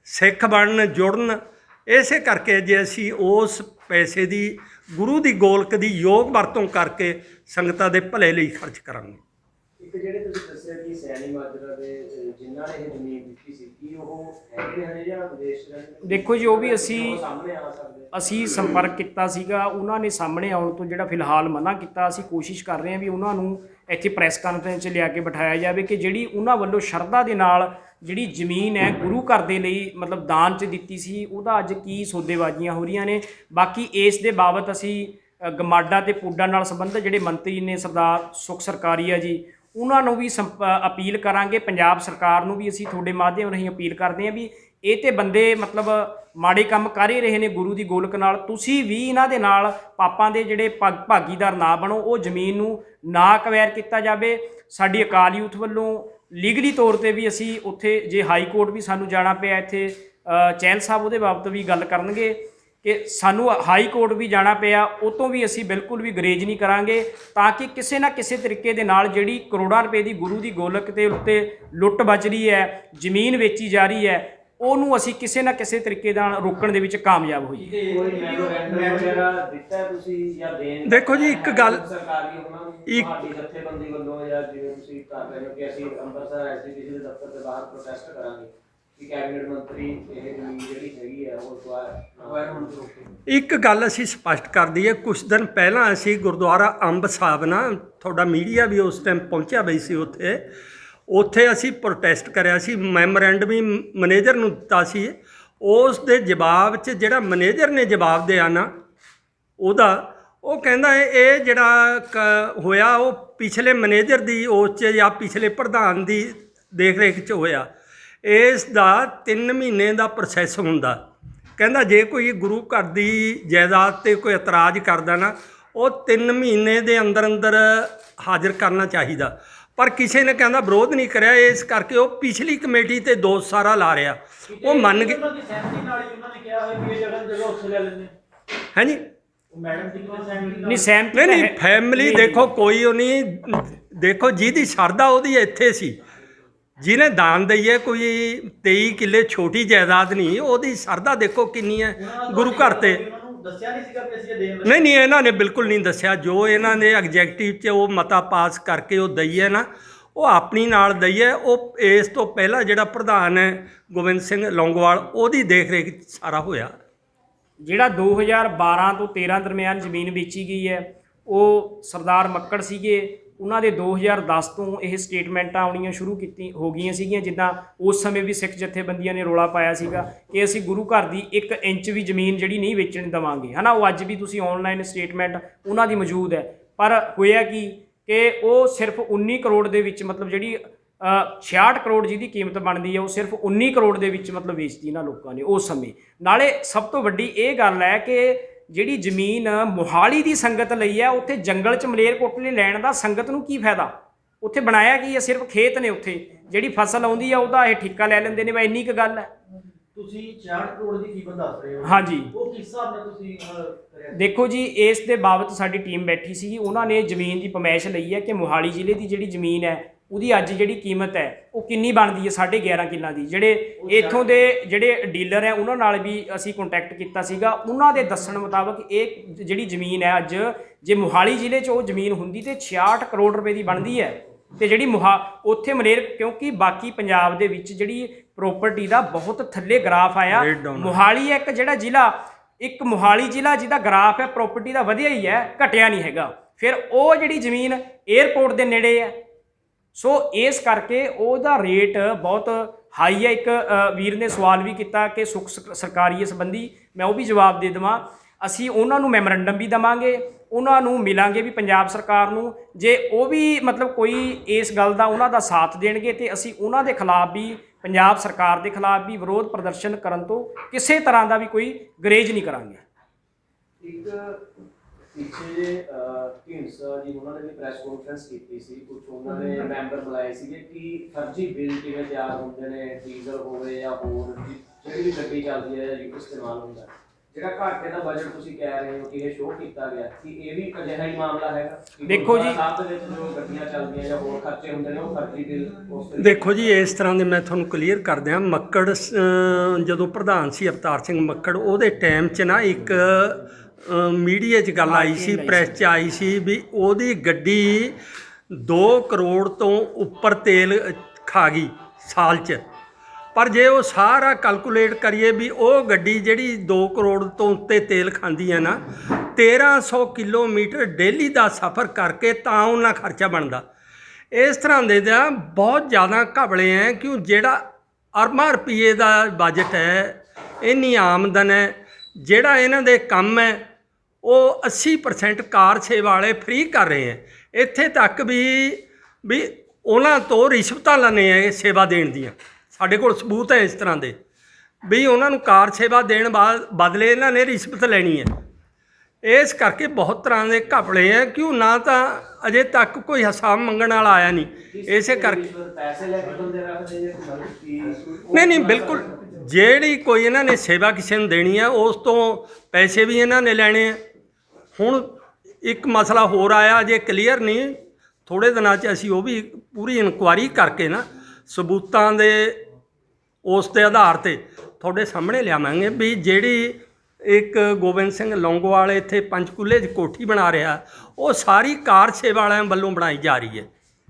ਸਿੱਖ ਬਣਨ, ਜੁੜਨ। ਇਸੇ ਕਰਕੇ ਜੇ ਅਸੀਂ ਉਸ ਪੈਸੇ ਦੀ, ਗੁਰੂ ਦੀ ਗੋਲਕ ਦੀ ਯੋਗ ਵਰਤੋਂ ਕਰਕੇ ਸੰਗਤਾਂ ਦੇ ਭਲੇ ਲਈ ਖਰਚ ਕਰਾਂਗੇ। ਇੱਕ ਜਿਹੜੇ ਤੁਸੀਂ ਦੱਸਿਆ ਕਿ ਸੈਣੀ ਮਾਜਰਾ ਦੇ ਜਿਨ੍ਹਾਂ ਨੇ ਇਹ ਜ਼ਮੀਨ ਦਿੱਤੀ ਸੀ, ਕੀ ਉਹ ਹੈਗੇ ਹਜੇ ਜਾਂ ਵਿਦੇਸ਼ ਰਹਿੰਦੇ? ਦੇਖੋ ਜੀ, ਉਹ ਵੀ ਸਾਹਮਣੇ ਆ ਸਕਦੇ? ਅਸੀਂ ਸੰਪਰਕ ਕੀਤਾ ਸੀਗਾ, ਉਹਨਾਂ ਨੇ ਸਾਹਮਣੇ ਆਉਣ ਤੋਂ ਜਿਹੜਾ ਫਿਲਹਾਲ ਮਨਾ ਕੀਤਾ। ਅਸੀਂ ਕੋਸ਼ਿਸ਼ ਕਰ ਰਹੇ ਹਾਂ ਵੀ ਉਹਨਾਂ ਨੂੰ ਇੱਥੇ ਪ੍ਰੈਸ ਕਾਨਫਰੰਸ 'ਚ ਲਿਆ ਕੇ ਬਿਠਾਇਆ ਜਾਵੇ ਕਿ ਜਿਹੜੀ ਉਹਨਾਂ ਵੱਲੋਂ ਸ਼ਰਧਾ ਦੇ ਨਾਲ ਜਿਹੜੀ ਜ਼ਮੀਨ ਹੈ ਗੁਰੂ ਘਰ ਦੇ ਲਈ ਮਤਲਬ ਦਾਨ 'ਚ ਦਿੱਤੀ ਸੀ, ਉਹਦਾ ਅੱਜ ਕੀ ਸੌਦੇਬਾਜ਼ੀਆਂ ਹੋ ਰਹੀਆਂ ਨੇ। ਬਾਕੀ ਇਸ ਦੇ ਬਾਬਤ ਅਸੀਂ ਗਮਾਡਾ ਤੇ ਪੁੱਡਾ ਨਾਲ ਸੰਬੰਧਿਤ ਜਿਹੜੇ ਮੰਤਰੀ ਨੇ ਸਰਦਾਰ ਸੁਖ ਸਰਕਾਰੀਆ ਜੀ, ਉਹਨਾਂ ਨੂੰ ਵੀ ਅਪੀਲ ਕਰਾਂਗੇ। ਪੰਜਾਬ ਸਰਕਾਰ ਨੂੰ ਵੀ ਅਸੀਂ ਤੁਹਾਡੇ ਮਾਧਿਅਮ ਰਾਹੀਂ ਅਪੀਲ ਕਰਦੇ ਹਾਂ ਵੀ ਇਹ ਤੇ ਬੰਦੇ ਮਤਲਬ ਮਾੜੇ ਕੰਮ ਕਰ ਹੀ ਰਹੇ ਨੇ ਗੁਰੂ ਦੀ ਗੋਲਕ ਨਾਲ, ਤੁਸੀਂ ਵੀ ਇਹਨਾਂ ਦੇ ਨਾਲ ਪਾਪਾਂ ਦੇ ਜਿਹੜੇ ਭਾਗੀਦਾਰ ਨਾ ਬਣੋ। ਉਹ ਜ਼ਮੀਨ ਨੂੰ ਨਾ ਅਕਵਾਇਰ ਕੀਤਾ ਜਾਵੇ। ਸਾਡੀ ਅਕਾਲ ਯੂਥ ਵੱਲੋਂ ਲੀਗਲੀ ਤੌਰ ਤੇ ਵੀ ਅਸੀਂ ਉੱਥੇ, ਜੇ ਹਾਈ ਕੋਰਟ ਵੀ ਸਾਨੂੰ ਜਾਣਾ ਪਿਆ, ਇੱਥੇ ਚਹਿਲ ਸਾਹਿਬ ਉਹਦੇ ਬਾਬਤ ਵੀ ਗੱਲ ਕਰਨਗੇ ਕਿ ਸਾਨੂੰ ਹਾਈ ਕੋਰਟ ਵੀ ਜਾਣਾ ਪਿਆ, ਉਹ ਤੋਂ ਵੀ ਅਸੀਂ ਬਿਲਕੁਲ ਵੀ ਗਰੇਜ ਨਹੀਂ ਕਰਾਂਗੇ, ਤਾਂ ਕਿ ਕਿਸੇ ਨਾ ਕਿਸੇ ਤਰੀਕੇ ਦੇ ਨਾਲ ਜਿਹੜੀ ਕਰੋੜਾਂ ਰੁਪਏ ਦੀ ਗੁਰੂ ਦੀ ਗੋਲਕ ਦੇ ਉੱਤੇ ਲੁੱਟ ਬਚ ਰਹੀ ਹੈ, ਜ਼ਮੀਨ ਵੇਚੀ ਜਾ ਰਹੀ ਹੈ, ਉਹਨੂੰ ਅਸੀਂ ਕਿਸੇ ਨਾ ਕਿਸੇ ਤਰੀਕੇ ਨਾਲ ਰੋਕਣ ਦੇ ਵਿੱਚ ਕਾਮਯਾਬ ਹੋਈਏ। ਕੋਈ ਮੈਮੋਰੈਂਡਮ ਵਗੈਰਾ ਦਿੱਤਾ ਤੁਸੀਂ ਜਾਂ ਦੇਣ? ਦੇਖੋ ਜੀ, ਇੱਕ ਗੱਲ ਸਰਕਾਰੀ ਉਹਨਾਂ ਨੂੰ ਤੁਹਾਡੀ ਜਥੇਬੰਦੀ ਵੱਲੋਂ ਜਾਂ ਜਿਵੇਂ ਤੁਸੀਂ ਕਰ ਰਹੇ ਹੋ ਕਿ ਅਸੀਂ ਅੰਮ੍ਰਿਤਸਰ ਐਸਡੀਪੀਸੀ ਦੇ ਦਫ਼ਤਰ ਦੇ ਬਾਹਰ ਪ੍ਰੋਟੈਸਟ ਕਰਾਂਗੇ ਕਿ ਕੈਬਨਿਟ ਮੰਤਰੀ ਇਹ ਜ਼ਮੀਨ ਜਿਹੜੀ ਹੈਗੀ ਆ ਉਹ ਅਕਵਾਇਰ ਹੋਣ ਤੋਂ ਰੋਕੇ। ਇੱਕ ਗੱਲ ਅਸੀਂ ਸਪਸ਼ਟ ਕਰ ਦਈਏ, ਕੁਝ ਦਿਨ ਪਹਿਲਾਂ ਅਸੀਂ ਗੁਰਦੁਆਰਾ ਅੰਬ ਸਾਹਿਬ ਨਾ, ਤੁਹਾਡਾ ਮੀਡੀਆ ਵੀ ਉਸ ਟਾਈਮ ਪਹੁੰਚਿਆ ਬਈ ਸੀ ਉੱਥੇ ਅਸੀਂ ਪ੍ਰੋਟੈਸਟ ਕਰਿਆ ਸੀ, ਮੈਮੋਰੈਂਡਮ ਵੀ ਮੈਨੇਜਰ ਨੂੰ ਦਿੱਤਾ ਸੀ। ਉਸ ਦੇ ਜਵਾਬ 'ਚ ਜਿਹੜਾ ਮੈਨੇਜਰ ਨੇ ਜਵਾਬ ਦਿਆ ਨਾ ਉਹਦਾ, ਉਹ ਕਹਿੰਦਾ ਇਹ ਜਿਹੜਾ ਹੋਇਆ ਉਹ ਪਿਛਲੇ ਮੈਨੇਜਰ ਦੀ ਉਸ 'ਚ ਜਾਂ ਪਿਛਲੇ ਪ੍ਰਧਾਨ ਦੀ ਦੇਖ ਰੇਖ 'ਚ ਹੋਇਆ, ਇਸ ਦਾ 3 ਮਹੀਨੇ ਦਾ ਪ੍ਰੋਸੈਸ ਹੁੰਦਾ। ਕਹਿੰਦਾ ਜੇ ਕੋਈ ਗੁਰੂ ਘਰ ਦੀ ਜਾਇਦਾਦ 'ਤੇ ਕੋਈ ਇਤਰਾਜ਼ ਕਰਦਾ ਨਾ, ਉਹ 3 ਮਹੀਨੇ ਦੇ ਅੰਦਰ ਅੰਦਰ ਹਾਜ਼ਰ ਕਰਨਾ ਚਾਹੀਦਾ, ਪਰ ਕਿਸੇ ਨੇ ਕਹਿੰਦਾ ਵਿਰੋਧ ਨਹੀਂ ਕਰਿਆ, ਇਸ ਕਰਕੇ ਉਹ ਪਿਛਲੀ ਕਮੇਟੀ 'ਤੇ ਦੋਸ਼ ਸਾਰਾ ਲਾ ਰਿਹਾ। ਉਹ ਮੰਨ ਗਏ। ਉਹਨਾਂ ਦੀ ਸਹਿਮਤੀ ਨਾਲ ਹੀ ਉਹਨਾਂ ਨੇ ਕਿਹਾ ਹੋਇਆ ਕਿ ਇਹ ਜਗ੍ਹਾ ਉੱਥੇ ਲੈ ਲੈਂਦੇ ਹੈ ਜੀ। ਉਹ ਮੈਡਮ ਜੀ ਕਿਤੇ ਸਹਿਮਤੀ ਨਹੀਂ ਸਹਿਮਤੀ ਨਹੀਂ ਫੈਮਿਲੀ ਦੇਖੋ ਕੋਈ ਉਹ ਨਹੀਂ, ਦੇਖੋ ਜਿਹਦੀ ਸ਼ਰਧਾ ਉਹਦੀ ਇੱਥੇ ਸੀ, ਜਿਹਨੇ ਦਾਨ ਦਈ ਹੈ, ਕੋਈ 23 ਕਿੱਲੇ ਛੋਟੀ ਜਾਇਦਾਦ ਨਹੀਂ, ਉਹਦੀ ਸ਼ਰਧਾ ਦੇਖੋ ਕਿੰਨੀ ਹੈ ਗੁਰੂ ਘਰ ਤੇ। ਦੱਸਿਆ ਨਹੀਂ ਸੀਗਾ ਕਿ ਅਸੀਂ ਇਹ ਦੇਣ ਨਹੀਂ ਇਹਨਾਂ ਨੇ ਬਿਲਕੁਲ ਨਹੀਂ ਦੱਸਿਆ, ਜੋ ਇਹਨਾਂ ਨੇ ਐਗਜੈਕਟਿਵ 'ਚ ਉਹ ਮਤਾ ਪਾਸ ਕਰਕੇ ਉਹ ਦਈ ਹੈ ਨਾ, ਉਹ ਆਪਣੀ ਨਾਲ ਦਈ ਹੈ। ਉਹ ਇਸ ਤੋਂ ਪਹਿਲਾਂ ਜਿਹੜਾ ਪ੍ਰਧਾਨ ਹੈ ਗੋਬਿੰਦ ਸਿੰਘ ਲੌਂਗੋਵਾਲ, ਉਹਦੀ ਦੇਖ ਰੇਖ ਸਾਰਾ ਹੋਇਆ। ਜਿਹੜਾ 2012 ਤੋਂ 13 ਦਰਮਿਆਨ ਜ਼ਮੀਨ ਵੇਚੀ ਗਈ ਹੈ, ਉਹ ਸਰਦਾਰ ਮੱਕੜ ਸੀਗੇ, ਉਹਨਾਂ ਦੇ 2010 ਤੋਂ ਇਹ ਸਟੇਟਮੈਂਟਾਂ ਆਉਣੀਆਂ ਸ਼ੁਰੂ ਹੋ ਗਈਆਂ ਸੀਗੀਆਂ। ਜਿੱਦਾਂ ਉਸ ਸਮੇਂ ਵੀ ਸਿੱਖ ਜਥੇਬੰਦੀਆਂ ਨੇ ਰੌਲਾ ਪਾਇਆ ਸੀਗਾ ਕਿ ਅਸੀਂ ਗੁਰੂ ਘਰ ਦੀ 1 ਇੰਚ ਵੀ ਜ਼ਮੀਨ ਜਿਹੜੀ ਨਹੀਂ ਵੇਚਣ ਦੇਵਾਂਗੇ, ਹੈ ਨਾ। ਉਹ ਅੱਜ ਵੀ ਤੁਸੀਂ ਆਨਲਾਈਨ ਸਟੇਟਮੈਂਟ ਉਹਨਾਂ ਦੀ ਮੌਜੂਦ ਹੈ। ਪਰ ਹੋਇਆ ਕਿ ਉਹ ਸਿਰਫ 19 ਕਰੋੜ ਦੇ ਵਿੱਚ, ਮਤਲਬ ਜਿਹੜੀ 66 ਕਰੋੜ ਜਿਹਦੀ ਕੀਮਤ ਬਣਦੀ ਹੈ, ਉਹ ਸਿਰਫ 19 ਕਰੋੜ ਦੇ ਵਿੱਚ ਮਤਲਬ ਵੇਚਤੀ ਇਹਨਾਂ ਲੋਕਾਂ ਨੇ ਉਸ ਸਮੇਂ। ਨਾਲੇ ਸਭ ਤੋਂ ਵੱਡੀ ਇਹ ਗੱਲ ਹੈ ਕਿ ਜਿਹੜੀ ਜ਼ਮੀਨ ਮੋਹਾਲੀ ਦੀ ਸੰਗਤ ਲਈ ਹੈ, ਉੱਥੇ ਜੰਗਲ 'ਚ ਮਲੇਰਕੋਟਲੇ ਲੈਣ ਦਾ ਸੰਗਤ ਨੂੰ ਕੀ ਫਾਇਦਾ? ਉੱਥੇ ਬਣਾਇਆ ਕੀ ਹੈ? ਸਿਰਫ ਖੇਤ ਨੇ, ਉੱਥੇ ਜਿਹੜੀ ਫਸਲ ਆਉਂਦੀ ਆ ਉਹਦਾ ਇਹ ਠੇਕਾ ਲੈ ਲੈਂਦੇ ਨੇ। ਬਈ ਇੰਨੀ ਕੁ ਗੱਲ ਹੈ। ਤੁਸੀਂ 66 ਕਰੋੜ ਦੀ ਕੀਮਤ ਦੱਸ ਰਹੇ ਹੋ, ਹਾਂਜੀ, ਉਹ ਕਿਸ ਹਿਸਾਬ ਨਾਲ ਤੁਸੀਂ ਕਰਿਆ? ਦੇਖੋ ਜੀ, ਇਸ ਦੇ ਬਾਬਤ ਸਾਡੀ ਟੀਮ ਬੈਠੀ ਸੀ, ਉਹਨਾਂ ਨੇ ਜ਼ਮੀਨ ਦੀ ਪਮੈਸ਼ ਲਈ ਹੈ ਕਿ ਮੋਹਾਲੀ ਜ਼ਿਲ੍ਹੇ ਦੀ ਜਿਹੜੀ ਜ਼ਮੀਨ ਹੈ ਉਹਦੀ ਅੱਜ ਜਿਹੜੀ ਕੀਮਤ ਹੈ ਉਹ ਕਿੰਨੀ ਬਣਦੀ ਹੈ, 11.5 ਕਿੱਲਾ ਦੀ। ਜਿਹੜੇ ਇੱਥੋਂ ਦੇ ਜਿਹੜੇ ਡੀਲਰ ਹੈ ਉਹਨਾਂ ਨਾਲ ਵੀ ਅਸੀਂ ਕੰਟੈਕਟ ਕੀਤਾ ਸੀਗਾ, ਉਹਨਾਂ ਦੇ ਦੱਸਣ ਮੁਤਾਬਕ ਇਹ ਜਿਹੜੀ ਜ਼ਮੀਨ ਹੈ ਅੱਜ, ਜੇ ਮੋਹਾਲੀ ਜ਼ਿਲ੍ਹੇ 'ਚ ਉਹ ਜ਼ਮੀਨ ਹੁੰਦੀ ਤੇ 66 ਕਰੋੜ ਰੁਪਏ ਦੀ ਬਣਦੀ ਹੈ। ਤੇ ਜਿਹੜੀ ਉੱਥੇ ਕਿਉਂਕਿ ਬਾਕੀ ਪੰਜਾਬ ਦੇ ਵਿੱਚ ਜਿਹੜੀ ਪ੍ਰੋਪਰਟੀ ਦਾ ਬਹੁਤ ਥੱਲੇ ਗ੍ਰਾਫ ਆਇਆ, ਮੋਹਾਲੀ ਇੱਕ ਜਿਹੜਾ ਜ਼ਿਲ੍ਹਾ, ਇੱਕ ਮੋਹਾਲੀ ਜ਼ਿਲ੍ਹਾ ਜਿਹਦਾ ਗ੍ਰਾਫ ਹੈ ਪ੍ਰੋਪਰਟੀ ਦਾ ਵਧਿਆ ਹੀ ਹੈ, ਘਟਿਆ ਨਹੀਂ ਹੈਗਾ। ਫਿਰ ਉਹ ਜਿਹੜੀ ਜ਼ਮੀਨ 에ਅਰਪੋਰਟ ਦੇ ਨੇੜੇ ਹੈ, ਸੋ ਇਸ ਕਰਕੇ ਉਹਦਾ ਰੇਟ ਬਹੁਤ ਹਾਈ ਹੈ। ਇੱਕ ਵੀਰ ਨੇ ਸਵਾਲ ਵੀ ਕੀਤਾ ਕਿ ਸੁੱਖ ਸਰਕਾਰੀ ਸੰਬੰਧੀ, ਮੈਂ ਉਹ ਵੀ ਜਵਾਬ ਦੇ ਦੇਵਾਂ। ਅਸੀਂ ਉਹਨਾਂ ਨੂੰ ਮੈਮੋਰੈਂਡਮ ਵੀ ਦੇਵਾਂਗੇ, ਉਹਨਾਂ ਨੂੰ ਮਿਲਾਂਗੇ ਵੀ ਪੰਜਾਬ ਸਰਕਾਰ ਨੂੰ, ਜੇ ਉਹ ਵੀ ਮਤਲਬ ਕੋਈ ਇਸ ਗੱਲ ਦਾ ਉਹਨਾਂ ਦਾ ਸਾਥ ਦੇਣਗੇ ਤੇ ਅਸੀਂ ਉਹਨਾਂ ਦੇ ਖਿਲਾਫ ਵੀ, ਪੰਜਾਬ ਸਰਕਾਰ ਦੇ ਖਿਲਾਫ ਵੀ ਵਿਰੋਧ ਪ੍ਰਦਰਸ਼ਨ ਕਰਨ ਤੋਂ ਕਿਸੇ ਤਰ੍ਹਾਂ ਦਾ ਵੀ ਕੋਈ ਗਰੇਜ ਨਹੀਂ ਕਰਾਂਗੇ। ਇੱਕ ਪਿੱਛੇ ਢੀਂਡਸਾ ਜੀ ਉਹਨਾਂ ਨੇ ਵੀ ਪ੍ਰੈਸ ਕਾਨਫਰੰਸ ਕੀਤੀ ਸੀ, ਕੁਝ ਉਹਨਾਂ ਨੇ ਮੈਂਬਰ ਬੁਲਾਏ ਸੀਗੇ ਕਿ ਫਰਜ਼ੀ ਬਿੱਲ ਕਿਵੇਂ ਤਿਆਰ ਹੁੰਦੇ ਨੇ, ਡੀਜ਼ਲ ਹੋਵੇ ਜਾਂ ਹੋਰ ਜਿਹੜੀ ਵੀ ਗੱਡੀ ਚੱਲਦੀ ਹੈ ਜਾਂ ਇਸਤੇਮਾਲ ਹੁੰਦਾ, ਜਿਹੜਾ ਘਾਟੇ ਦਾ ਬਜਟ ਤੁਸੀਂ ਕਹਿ ਰਹੇ ਹੋ ਕਿ ਇਹ ਸ਼ੋਅ ਕੀਤਾ ਗਿਆ, ਕਿ ਇਹ ਵੀ ਅਜਿਹਾ ਹੀ ਮਾਮਲਾ ਹੈਗਾ? ਦੇਖੋ ਜੀ, ਸਾਹਿਬ ਦੇ ਵਿੱਚ ਜੋ ਗੱਡੀਆਂ ਚੱਲਦੀਆਂ ਜਾਂ ਹੋਰ ਖਰਚੇ ਹੁੰਦੇ ਨੇ ਉਹ ਫਰਜ਼ੀ ਬਿੱਲ ਉਸ ਦੇਖੋ ਜੀ, ਇਸ ਤਰ੍ਹਾਂ ਦੇ ਮੈਂ ਤੁਹਾਨੂੰ ਕਲੀਅਰ ਕਰ ਦਿਆਂ। ਮੱਕੜ ਜਦੋਂ ਪ੍ਰਧਾਨ ਸੀ ਅਵਤਾਰ ਸਿੰਘ ਮੱਕੜ, ਉਹਦੇ ਟਾਈਮ 'ਚ ਨਾ ਇੱਕ ਮੀਡੀਆ 'ਚ ਗੱਲ ਆਈ ਸੀ, ਪ੍ਰੈਸ 'ਚ ਆਈ ਸੀ ਵੀ ਉਹਦੀ ਗੱਡੀ 2 ਕਰੋੜ ਤੋਂ ਉੱਪਰ ਤੇਲ ਖਾ ਗਈ ਸਾਲ 'ਚ। ਪਰ ਜੇ ਉਹ ਸਾਰਾ ਕੈਲਕੂਲੇਟ ਕਰੀਏ ਵੀ ਉਹ ਗੱਡੀ ਜਿਹੜੀ 2 ਕਰੋੜ ਤੋਂ ਉੱਤੇ ਤੇਲ ਖਾਂਦੀ ਹੈ ਨਾ, 1300 ਕਿਲੋਮੀਟਰ ਡੇਲੀ ਦਾ ਸਫ਼ਰ ਕਰਕੇ ਤਾਂ ਉਹਨਾਂ ਖਰਚਾ ਬਣਦਾ। ਇਸ ਤਰ੍ਹਾਂ ਦੇ ਤਾਂ ਬਹੁਤ ਜ਼ਿਆਦਾ ਘਪਲੇ ਹੈ, ਕਿਉਂ ਜਿਹੜਾ ਅਰਬਾਂ ਰੁਪਈਏ ਦਾ ਬਜਟ ਹੈ, ਇੰਨੀ ਆਮਦਨ ਹੈ, ਜਿਹੜਾ ਇਹਨਾਂ ਦੇ ਕੰਮ ਹੈ ਉਹ 80% ਕਾਰ ਸੇਵਾ ਵਾਲੇ ਫ੍ਰੀ ਕਰ ਰਹੇ ਹੈ। ਇੱਥੇ ਤੱਕ ਵੀ ਉਹਨਾਂ ਤੋਂ ਰਿਸ਼ਵਤਾਂ ਲੈਂਦੇ ਹੈ ਸੇਵਾ ਦੇਣ ਦੀਆਂ। ਸਾਡੇ ਕੋਲ ਸਬੂਤ ਹੈ ਇਸ ਤਰ੍ਹਾਂ ਦੇ ਵੀ ਉਹਨਾਂ ਨੂੰ ਕਾਰ ਸੇਵਾ ਦੇਣ ਬਦਲੇ ਇਹਨਾਂ ਨੇ ਰਿਸ਼ਵਤ ਲੈਣੀ ਹੈ। ਇਸ ਕਰਕੇ ਬਹੁਤ ਤਰ੍ਹਾਂ ਦੇ ਘਪਲੇ ਆ, ਕਿਉਂ ਨਾ ਤਾਂ ਅਜੇ ਤੱਕ ਕੋਈ ਹਿਸਾਬ ਮੰਗਣ ਵਾਲਾ ਆਇਆ ਨਹੀਂ। ਇਸੇ ਕਰਕੇ ਪੈਸੇ ਲੈ ਕੇ ਬੰਦੇ ਰੱਖਦੇ ਜੇ ਕੀ ਨਹੀਂ ਬਿਲਕੁਲ, ਜਿਹੜੀ ਕੋਈ ਇਹਨਾਂ ਨੇ ਸੇਵਾ ਕਿਸੇ ਨੂੰ ਦੇਣੀ ਆ ਉਸ ਤੋਂ ਪੈਸੇ ਵੀ ਇਹਨਾਂ ਨੇ ਲੈਣੇ ਆ। ਹੁਣ ਇੱਕ ਮਸਲਾ ਹੋਰ ਆਇਆ, ਜੇ ਕਲੀਅਰ ਨਹੀਂ, ਥੋੜ੍ਹੇ ਦਿਨਾਂ 'ਚ ਅਸੀਂ ਉਹ ਵੀ ਪੂਰੀ ਇਨਕੁਆਇਰੀ ਕਰਕੇ ਨਾ ਸਬੂਤਾਂ ਦੇ ਉਸ ਦੇ ਆਧਾਰ ਤੇ ਤੁਹਾਡੇ ਸਾਹਮਣੇ ਲਿਆਵਾਂਗੇ ਵੀ ਜਿਹੜੀ ਇੱਕ ਗੋਬਿੰਦ ਸਿੰਘ ਲੌਂਗੋਵਾਲ ਇੱਥੇ ਪੰਚਕੂਲੇ 'ਚ ਕੋਠੀ ਬਣਾ ਰਿਹਾ, ਉਹ ਸਾਰੀ ਕਾਰ ਸੇਵਾ ਵਾਲਿਆਂ ਵੱਲੋਂ ਬਣਾਈ ਜਾ ਰਹੀ ਹੈ,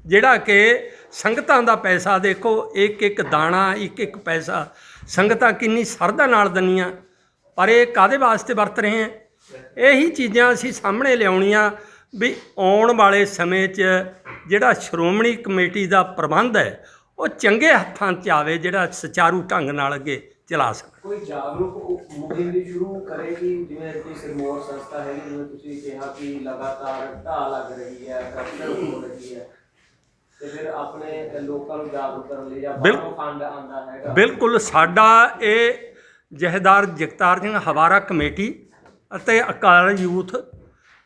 ਜਿਹੜਾ ਕਿ ਸੰਗਤਾਂ ਦਾ ਪੈਸਾ ਦੇਖੋ, ਇੱਕ ਇੱਕ ਦਾਣਾ, ਇੱਕ ਇੱਕ ਪੈਸਾ ਸੰਗਤਾਂ ਕਿੰਨੀ ਸ਼ਰਧਾ ਨਾਲ ਦਿੰਦੀਆਂ, ਪਰ ਇਹ ਕਾਹਦੇ ਵਾਸਤੇ ਵਰਤ ਰਹੇ ਹੈ। ਇਹੀ ਚੀਜ਼ਾਂ ਅਸੀਂ ਸਾਹਮਣੇ ਲਿਆਉਣੀਆਂ ਵੀ ਆਉਣ ਵਾਲੇ ਸਮੇਂ 'ਚ ਜਿਹੜਾ ਸ਼੍ਰੋਮਣੀ ਕਮੇਟੀ ਦਾ ਪ੍ਰਬੰਧ ਹੈ ਉਹ ਚੰਗੇ ਹੱਥਾਂ 'ਚ ਆਵੇ, ਜਿਹੜਾ ਸੁਚਾਰੂ ਢੰਗ ਨਾਲ ਅੱਗੇ ਚਲਾ ਸਕੇ। ਕੋਈ ਜਾਗਰੂਕ ਮੁਹਿੰਮ ਵੀ ਸ਼ੁਰੂ ਕਰੇਗੀ, ਜਿਵੇਂ ਕਿ ਸਿਰਮੌਰ ਸੰਸਥਾ ਹੈ, ਜਿਵੇਂ ਤੁਸੀਂ ਕਿਹਾ ਕਿ ਲਗਾਤਾਰ ਢਾਹ ਲੱਗ ਰਹੀ ਹੈ, ਕਰਪਸ਼ਨ ਹੋ ਰਹੀ ਹੈ, ਤੇ ਫਿਰ ਆਪਣੇ ਲੋਕਾਂ ਨੂੰ ਜਾਗਰੂਕ ਕਰਨ ਲਈ ਜਾਂ ਬਾਹਰੋਂ ਫੰਡ ਆਉਂਦਾ ਹੈਗਾ। ਬਿਲਕੁਲ, ਸਾਡਾ ਇਹ ਜਥੇਦਾਰ ਜਗਤਾਰ ਸਿੰਘ ਹਵਾਰਾ ਕਮੇਟੀ ਅਤੇ ਅਕਾਲ ਯੂਥ,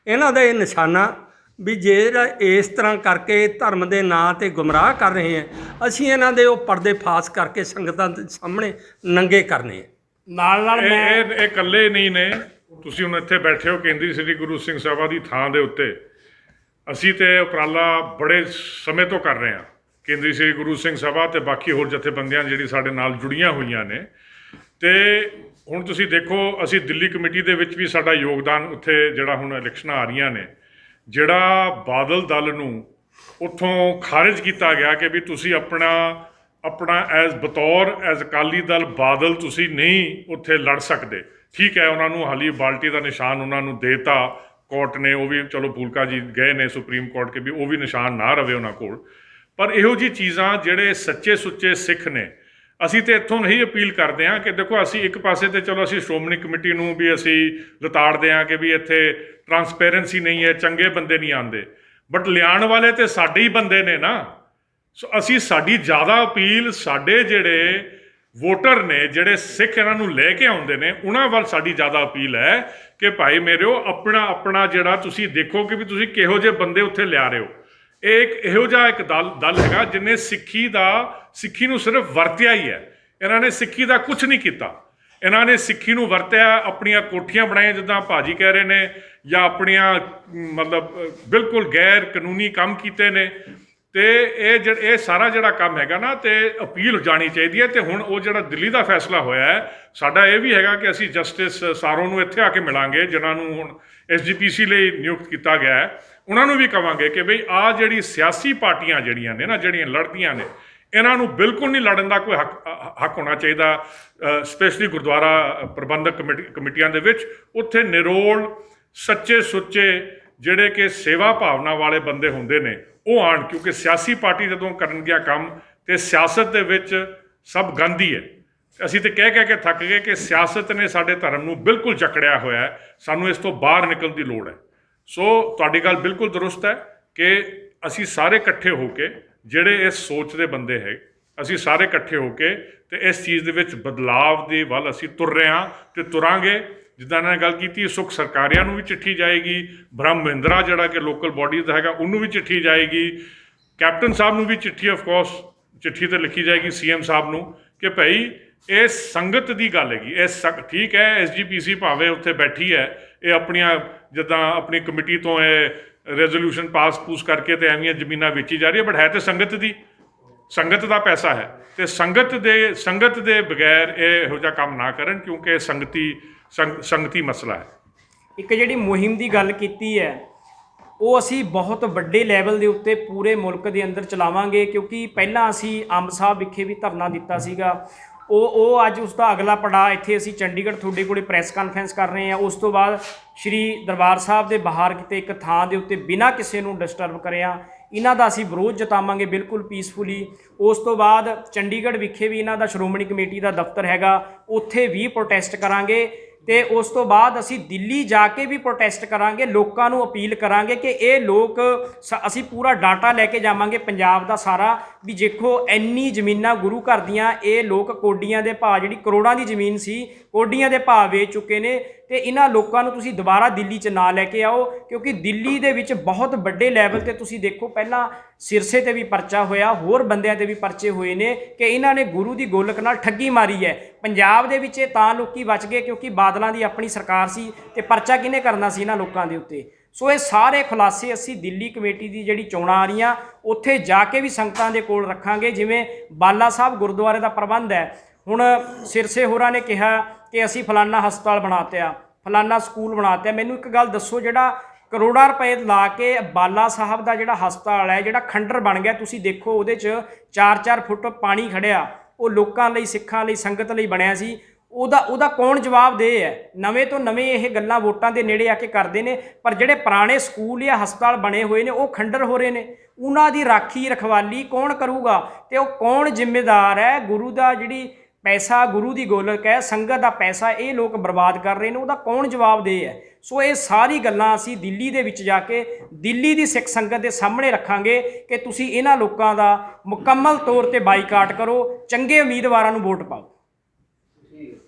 ਇਹਨਾਂ ਦਾ ਇਹ ਨਿਸ਼ਾਨਾ ਵੀ ਜਿਹੜਾ ਇਸ ਤਰ੍ਹਾਂ ਕਰਕੇ ਧਰਮ ਦੇ ਨਾਂ 'ਤੇ ਗੁੰਮਰਾਹ ਕਰ ਰਹੇ ਹੈ, ਅਸੀਂ ਇਹਨਾਂ ਦੇ ਉਹ ਪਰਦੇ ਫਾਸ ਕਰਕੇ ਸੰਗਤਾਂ ਦੇ ਸਾਹਮਣੇ ਨੰਗੇ ਕਰਨੇ ਹੈ। ਨਾਲ ਮੈਂ ਇਹ ਇਕੱਲੇ ਨਹੀਂ ਨੇ, ਤੁਸੀਂ ਹੁਣ ਇੱਥੇ ਬੈਠੇ ਹੋ ਕੇਂਦਰੀ ਸ੍ਰੀ ਗੁਰੂ ਸਿੰਘ ਸਭਾ ਦੀ ਥਾਂ ਦੇ ਉੱਤੇ। ਅਸੀਂ ਤੇ ਉਪਰਾਲਾ ਬੜੇ ਸਮੇਂ ਤੋਂ ਕਰ ਰਹੇ ਹਾਂ, ਕੇਂਦਰੀ ਸ੍ਰੀ ਗੁਰੂ ਸਿੰਘ ਸਭਾ ਤੇ ਬਾਕੀ ਹੋਰ ਜਥੇਬੰਦੀਆਂ ਜਿਹੜੀ ਸਾਡੇ ਨਾਲ ਜੁੜੀਆਂ ਹੋਈਆਂ ਨੇ। ਤੇ ਹੁਣ ਤੁਸੀਂ ਦੇਖੋ, ਅਸੀਂ ਦਿੱਲੀ ਕਮੇਟੀ ਦੇ ਵਿੱਚ ਵੀ ਸਾਡਾ ਯੋਗਦਾਨ, ਉੱਥੇ ਜਿਹੜਾ ਹੁਣ ਇਲੈਕਸ਼ਨਾਂ ਆ ਰਹੀਆਂ ਨੇ, ਜਿਹੜਾ ਬਾਦਲ ਦਲ ਨੂੰ ਉੱਥੋਂ ਖਾਰਿਜ ਕੀਤਾ ਗਿਆ ਕਿ ਵੀ ਤੁਸੀਂ ਆਪਣਾ ਬਤੌਰ ਅਕਾਲੀ ਦਲ ਬਾਦਲ ਤੁਸੀਂ ਨਹੀਂ ਉੱਥੇ ਲੜ ਸਕਦੇ। ਠੀਕ ਹੈ, ਉਹਨਾਂ ਨੂੰ ਹਾਲੀ ਬਾਲਟੀ ਦਾ ਨਿਸ਼ਾਨ ਉਹਨਾਂ ਨੂੰ ਦੇਤਾ ਕੋਰਟ ਨੇ, ਉਹ ਵੀ ਚਲੋ ਫੂਲਕਾ ਜੀ ਗਏ ਨੇ ਸੁਪਰੀਮ ਕੋਰਟ ਕੇ ਵੀ ਉਹ ਵੀ ਨਿਸ਼ਾਨ ਨਾ ਰਵੇ ਉਹਨਾਂ ਕੋਲ। ਪਰ ਇਹੋ ਜਿਹੀ ਚੀਜ਼ਾਂ ਜਿਹੜੇ ਸੱਚੇ ਸੁੱਚੇ ਸਿੱਖ ਨੇ, ਅਸੀਂ ਤੇ ਇੱਥੋਂ ਨਹੀਂ ਅਪੀਲ ਕਰਦੇ ਹਾਂ ਕਿ ਦੇਖੋ ਅਸੀਂ ਇੱਕ ਪਾਸੇ ਤੇ ਚਲੋ ਅਸੀਂ ਸ਼੍ਰੋਮਣੀ ਕਮੇਟੀ ਨੂੰ ਵੀ ਅਸੀਂ ਲਤਾੜਦੇ ਹਾਂ ਕਿ ਵੀ ਇੱਥੇ ਟਰਾਂਸਪੇਰੈਂਸੀ ਨਹੀਂ ਹੈ, ਚੰਗੇ ਬੰਦੇ ਨਹੀਂ ਆਉਂਦੇ, ਬਟ ਲਿਆਉਣ ਵਾਲੇ ਤੇ ਸਾਡੇ ਹੀ ਬੰਦੇ ਨੇ ਨਾ। ਸੋ ਅਸੀਂ ਸਾਡੀ ਜ਼ਿਆਦਾ ਅਪੀਲ ਸਾਡੇ ਜਿਹੜੇ ਵੋਟਰ ਨੇ, ਜਿਹੜੇ ਸਿੱਖ ਇਹਨਾਂ ਨੂੰ ਲੈ ਕੇ ਆਉਂਦੇ ਨੇ, ਉਹਨਾਂ ਵੱਲ ਸਾਡੀ ਜ਼ਿਆਦਾ ਅਪੀਲ ਹੈ ਕਿ ਭਾਈ ਮੇਰਿਓ ਆਪਣਾ ਜਿਹੜਾ ਤੁਸੀਂ ਦੇਖੋ ਕਿ ਵੀ ਤੁਸੀਂ ਕਿਹੋ ਜਿਹੇ ਬੰਦੇ ਉੱਥੇ ਲਿਆ ਰਹੇ ਹੋ। ਇਹ ਇੱਕ ਇਹੋ ਜਿਹਾ ਇੱਕ ਦਲ ਹੈਗਾ ਜਿਹਨੇ ਸਿੱਖੀ ਨੂੰ ਸਿਰਫ ਵਰਤਿਆ ਹੀ ਹੈ। ਇਹਨਾਂ ਨੇ ਸਿੱਖੀ ਦਾ ਕੁਝ ਨਹੀਂ ਕੀਤਾ। ਇਹਨਾਂ ਨੇ ਸਿੱਖੀ ਨੂੰ ਵਰਤਿਆ, ਆਪਣੀਆਂ ਕੋਠੀਆਂ ਬਣਾਈਆਂ ਜਿੱਦਾਂ ਭਾਜੀ ਕਹਿ ਰਹੇ ਨੇ, ਜਾਂ ਆਪਣੀਆਂ ਮਤਲਬ ਬਿਲਕੁਲ ਗੈਰ ਕਾਨੂੰਨੀ ਕੰਮ ਕੀਤੇ ਨੇ। ਤੇ ਇਹ ਸਾਰਾ ਜਿਹੜਾ ਕੰਮ ਹੈਗਾ ਨਾ, ਤੇ ਅਪੀਲ ਜਾਣੀ ਚਾਹੀਦੀ ਹੈ। ਤੇ ਹੁਣ ਉਹ ਜਿਹੜਾ ਦਿੱਲੀ ਦਾ ਫੈਸਲਾ ਹੋਇਆ ਹੈ, ਸਾਡਾ ਇਹ ਵੀ ਹੈਗਾ ਕਿ ਅਸੀਂ ਜਸਟਿਸ ਸਾਰੋਂ ਨੂੰ ਇੱਥੇ ਆ ਕੇ ਮਿਲਾਂਗੇ, ਜਿਨ੍ਹਾਂ ਨੂੰ ਹੁਣ SGPC ਲਈ ਨਿਯੁਕਤ ਕੀਤਾ ਗਿਆ ਹੈ। ਉਹਨਾਂ ਨੂੰ ਵੀ ਕਹਾਂਗੇ ਕਿ ਬਈ ਆਹ ਜਿਹੜੀ ਸਿਆਸੀ ਪਾਰਟੀਆਂ ਜਿਹੜੀਆਂ ਨੇ ਨਾ, ਜਿਹੜੀਆਂ ਲੜਦੀਆਂ ਨੇ, ਇਹਨਾਂ ਨੂੰ ਬਿਲਕੁਲ ਨਹੀਂ ਲੜਨ ਦਾ ਕੋਈ ਹੱਕ ਹੋਣਾ ਚਾਹੀਦਾ। ਸਪੈਸ਼ਲੀ ਗੁਰਦੁਆਰਾ ਪ੍ਰਬੰਧਕ ਕਮੇਟੀਆਂ ਦੇ ਵਿੱਚ ਉੱਥੇ ਨਿਰੋਲ ਸੱਚੇ ਸੁੱਚੇ ਜਿਹੜੇ ਕਿ ਸੇਵਾ ਭਾਵਨਾ ਵਾਲੇ ਬੰਦੇ ਹੁੰਦੇ ਨੇ, ਉਹ ਆਉਣ। ਕਿਉਂਕਿ ਸਿਆਸੀ ਪਾਰਟੀ ਜਦੋਂ ਕਰਨ ਗਿਆ ਕੰਮ, ਤੇ ਸਿਆਸਤ ਦੇ ਵਿੱਚ ਸਭ ਗੰਦ ਹੀ ਹੈ। ਅਸੀਂ ਤੇ ਕਹਿ ਕੇ ਥੱਕ ਗਏ ਕਿ ਸਿਆਸਤ ਨੇ ਸਾਡੇ ਧਰਮ ਨੂੰ ਬਿਲਕੁਲ ਜਕੜਿਆ ਹੋਇਆ ਹੈ, ਸਾਨੂੰ ਇਸ ਤੋਂ ਬਾਹਰ ਨਿਕਲਣ ਦੀ ਲੋੜ ਹੈ। ਸੋ ਤੁਹਾਡੀ ਗੱਲ ਬਿਲਕੁਲ ਦਰੁਸਤ ਹੈ ਕਿ ਅਸੀਂ ਸਾਰੇ ਇਕੱਠੇ ਹੋ ਕੇ, ਜਿਹੜੇ ਇਸ ਸੋਚ ਦੇ ਬੰਦੇ ਹੈ, ਅਸੀਂ ਸਾਰੇ ਇਕੱਠੇ ਹੋ ਕੇ ਤੇ ਇਸ ਚੀਜ਼ ਦੇ ਵਿੱਚ ਬਦਲਾਵ ਦੇ ਵੱਲ ਅਸੀਂ ਤੁਰ ਰਹੇ ਹਾਂ ਤੇ ਤੁਰਾਂਗੇ। ਜਿੱਦਾਂ ਇਹਨਾਂ ਨੇ ਗੱਲ ਕੀਤੀ, ਸੁਖ ਸਰਕਾਰੀਆਂ ਨੂੰ ਵੀ ਚਿੱਠੀ ਜਾਏਗੀ, ਬ੍ਰਹਮ ਮਹਿੰਦਰਾ ਜਿਹੜਾ ਕਿ ਲੋਕਲ ਬਾਡੀਜ਼ ਦਾ ਹੈਗਾ ਉਹਨੂੰ ਵੀ ਚਿੱਠੀ ਜਾਏਗੀ, ਕੈਪਟਨ ਸਾਹਿਬ ਨੂੰ ਵੀ ਚਿੱਠੀ ਆਫਕੋਰਸ ਚਿੱਠੀ ਤਾਂ ਲਿਖੀ ਜਾਏਗੀ CM ਸਾਹਿਬ ਨੂੰ ਕਿ ਭਾਈ ਇਹ ਸੰਗਤ ਦੀ ਗੱਲ ਹੈਗੀ। ਇਹ ਠੀਕ ਹੈ, SGPC ਭਾਵੇਂ ਉੱਥੇ ਬੈਠੀ ਹੈ, ਇਹ ਆਪਣੀਆਂ ਜਿੱਦਾਂ ਆਪਣੀ ਕਮੇਟੀ ਤੋਂ ਇਹ ਰੈਜ਼ੋਲੂਸ਼ਨ ਪਾਸ ਕਰਕੇ ਤੇ ਐਵੇਂ ਜ਼ਮੀਨਾਂ ਵੇਚੀ ਜਾ ਰਹੀ ਹੈ, ਬਟ ਹੈ ਤੇ ਸੰਗਤ ਦਾ ਪੈਸਾ ਹੈ। ਤੇ ਸੰਗਤ ਦੇ ਬਗੈਰ ਇਹ ਇਹੋ ਜਿਹਾ ਕੰਮ ਨਾ ਕਰਨ, ਕਿਉਂਕਿ ਸੰਗਤੀ ਮਸਲਾ ਹੈ। ਇੱਕ ਜਿਹੜੀ ਮੁਹਿੰਮ ਦੀ ਗੱਲ ਕੀਤੀ ਹੈ, ਉਹ ਅਸੀਂ ਬਹੁਤ ਵੱਡੇ ਲੈਵਲ ਦੇ ਉੱਤੇ ਪੂਰੇ ਮੁਲਕ ਦੇ ਅੰਦਰ ਚਲਾਵਾਂਗੇ। ਕਿਉਂਕਿ ਪਹਿਲਾਂ ਅਸੀਂ ਅੰਬ ਸਾਹਿਬ ਵਿਖੇ ਵੀ ਧਰਨਾ ਦਿੱਤਾ ਸੀਗਾ, ਉਹ ਅੱਜ ਉਸ ਦਾ ਅਗਲਾ ਪੜਾਅ ਇੱਥੇ ਅਸੀਂ ਚੰਡੀਗੜ੍ਹ ਤੁਹਾਡੇ ਕੋਲੇ ਪ੍ਰੈਸ ਕਾਨਫਰੰਸ ਕਰ ਰਹੇ ਹਾਂ। ਉਸ ਤੋਂ ਬਾਅਦ ਸ਼੍ਰੀ ਦਰਬਾਰ ਸਾਹਿਬ ਦੇ ਬਾਹਰ ਕਿਤੇ ਇੱਕ ਥਾਂ ਦੇ ਉੱਤੇ ਬਿਨਾਂ ਕਿਸੇ ਨੂੰ ਡਿਸਟਰਬ ਕਰਿਆ ਇਹਨਾਂ ਦਾ ਅਸੀਂ ਵਿਰੋਧ ਜਤਾਵਾਂਗੇ ਬਿਲਕੁਲ ਪੀਸਫੁਲੀ। ਉਸ ਤੋਂ ਬਾਅਦ ਚੰਡੀਗੜ੍ਹ ਵਿਖੇ ਵੀ ਇਹਨਾਂ ਦਾ ਸ਼੍ਰੋਮਣੀ ਕਮੇਟੀ ਦਾ ਦਫ਼ਤਰ ਹੈਗਾ, ਉੱਥੇ ਵੀ ਪ੍ਰੋਟੈਸਟ ਕਰਾਂਗੇ। ਤੇ ਉਸ ਤੋਂ ਬਾਅਦ ਅਸੀਂ ਦਿੱਲੀ ਜਾ ਕੇ ਵੀ ਪ੍ਰੋਟੈਸਟ ਕਰਾਂਗੇ, ਲੋਕਾਂ ਨੂੰ ਅਪੀਲ ਕਰਾਂਗੇ ਕਿ ਇਹ ਲੋਕ ਅਸੀਂ ਪੂਰਾ ਡਾਟਾ ਲੈ ਕੇ ਜਾਵਾਂਗੇ ਪੰਜਾਬ ਦਾ ਸਾਰਾ, ਵੀ ਦੇਖੋ ਇੰਨੀ ਜ਼ਮੀਨਾਂ ਗੁਰੂ ਘਰ ਦੀਆਂ ਇਹ ਲੋਕ ਕੋਡੀਆਂ ਦੇ ਭਾਅ, ਜਿਹੜੀ ਕਰੋੜਾਂ ਦੀ ਜ਼ਮੀਨ ਸੀ ਕੋਡੀਆਂ ਦੇ ਭਾਅ ਵੇਚ ਚੁੱਕੇ ਨੇ। ਤੇ ਇਹਨਾਂ ਲੋਕਾਂ ਨੂੰ ਤੁਸੀਂ ਦੁਬਾਰਾ ਦਿੱਲੀ 'ਚ ਨਾ ਲੈ ਕੇ ਆਓ, ਕਿਉਂਕਿ ਦਿੱਲੀ ਦੇ ਵਿੱਚ ਬਹੁਤ ਵੱਡੇ ਲੈਵਲ ਤੇ ਤੁਸੀਂ ਦੇਖੋ ਪਹਿਲਾਂ ਸਿਰਸੇ ਤੇ ਵੀ ਪਰਚਾ ਹੋਇਆ, ਹੋਰ ਬੰਦਿਆਂ ਤੇ ਵੀ ਪਰਚੇ ਹੋਏ ਨੇ ਕਿ ਇਹਨਾਂ ਨੇ ਗੁਰੂ ਦੀ ਗੋਲਕ ਨਾਲ ਠੱਗੀ ਮਾਰੀ ਹੈ। ਪੰਜਾਬ ਦੇ ਵਿੱਚ ਇਹ ਤਾਂ ਲੋਕੀ ਬਚ ਗਏ ਕਿਉਂਕਿ ਬਾਦਲਾਂ ਦੀ ਆਪਣੀ ਸਰਕਾਰ ਸੀ ਤੇ ਪਰਚਾ ਕਿਹਨੇ ਕਰਨਾ ਸੀ ਇਹਨਾਂ ਲੋਕਾਂ ਦੇ ਉੱਤੇ। ਸੋ ਇਹ ਸਾਰੇ ਖੁਲਾਸੇ ਅਸੀਂ ਦਿੱਲੀ ਕਮੇਟੀ ਦੀ ਜਿਹੜੀ ਚੋਣਾਂ ਆ ਰਹੀਆਂ ਉੱਥੇ ਜਾ ਕੇ ਵੀ ਸੰਗਤਾਂ ਦੇ ਕੋਲ ਰੱਖਾਂਗੇ। ਜਿਵੇਂ ਬਾਲਾ ਸਾਹਿਬ ਗੁਰਦੁਆਰੇ ਦਾ ਪ੍ਰਬੰਧ ਹੈ, ਹੁਣ ਸਿਰਸੇ ਹੋਰਾਂ ਨੇ ਕਿਹਾ ਕਿ ਅਸੀਂ ਫਲਾਨਾ ਹਸਪਤਾਲ ਬਣਾਤਿਆ, ਫਲਾਨਾ ਸਕੂਲ ਬਣਾਤਿਆ। ਮੈਨੂੰ ਇੱਕ ਗੱਲ ਦੱਸੋ, ਜਿਹੜਾ ਕਰੋੜਾਂ ਰੁਪਏ ਲਾ ਕੇ ਬਾਲਾ ਸਾਹਿਬ ਦਾ ਜਿਹੜਾ ਹਸਪਤਾਲ ਹੈ, ਜਿਹੜਾ ਖੰਡਰ ਬਣ ਗਿਆ, ਤੁਸੀਂ ਦੇਖੋ ਉਹਦੇ 'ਚ 4-4 ਫੁੱਟ ਪਾਣੀ ਖੜਿਆ, ਉਹ ਲੋਕਾਂ ਲਈ, ਸਿੱਖਾਂ ਲਈ, ਸੰਗਤ ਲਈ ਬਣਿਆ ਸੀ। ਉਹਦਾ ਕੌਣ ਜਵਾਬਦੇਹ ਹੈ? ਨਵੇਂ ਤੋਂ ਨਵੇਂ ਇਹ ਗੱਲਾਂ ਵੋਟਾਂ ਦੇ ਨੇੜੇ ਆ ਕੇ ਕਰਦੇ ਨੇ, ਪਰ ਜਿਹੜੇ ਪੁਰਾਣੇ ਸਕੂਲ ਜਾਂ ਹਸਪਤਾਲ ਬਣੇ ਹੋਏ ਨੇ ਉਹ ਖੰਡਰ ਹੋ ਰਹੇ ਨੇ। ਉਹਨਾਂ ਦੀ ਰਾਖੀ ਰਖਵਾਲੀ ਕੌਣ ਕਰੂਗਾ ਤੇ ਉਹ ਕੌਣ ਜ਼ਿੰਮੇਦਾਰ ਹੈ? ਗੁਰੂ ਦਾ ਜਿਹੜੀ ਪੈਸਾ, ਗੁਰੂ ਦੀ ਗੋਲਕ ਹੈ, ਸੰਗਤ ਦਾ ਪੈਸਾ ਇਹ ਲੋਕ ਬਰਬਾਦ ਕਰ ਰਹੇ ਨੇ, ਉਹਦਾ ਕੌਣ ਜਵਾਬਦੇਹ ਹੈ? ਸੋ ਇਹ ਸਾਰੀ ਗੱਲਾਂ ਅਸੀਂ ਦਿੱਲੀ ਦੇ ਵਿੱਚ ਜਾ ਕੇ ਦਿੱਲੀ ਦੀ ਸਿੱਖ ਸੰਗਤ ਦੇ ਸਾਹਮਣੇ ਰੱਖਾਂਗੇ ਕਿ ਤੁਸੀਂ ਇਹਨਾਂ ਲੋਕਾਂ ਦਾ ਮੁਕੰਮਲ ਤੌਰ ਤੇ ਬਾਈਕਾਟ ਕਰੋ, ਚੰਗੇ ਉਮੀਦਵਾਰਾਂ ਨੂੰ ਵੋਟ ਪਾਓ। ਠੀਕ ਹੈ।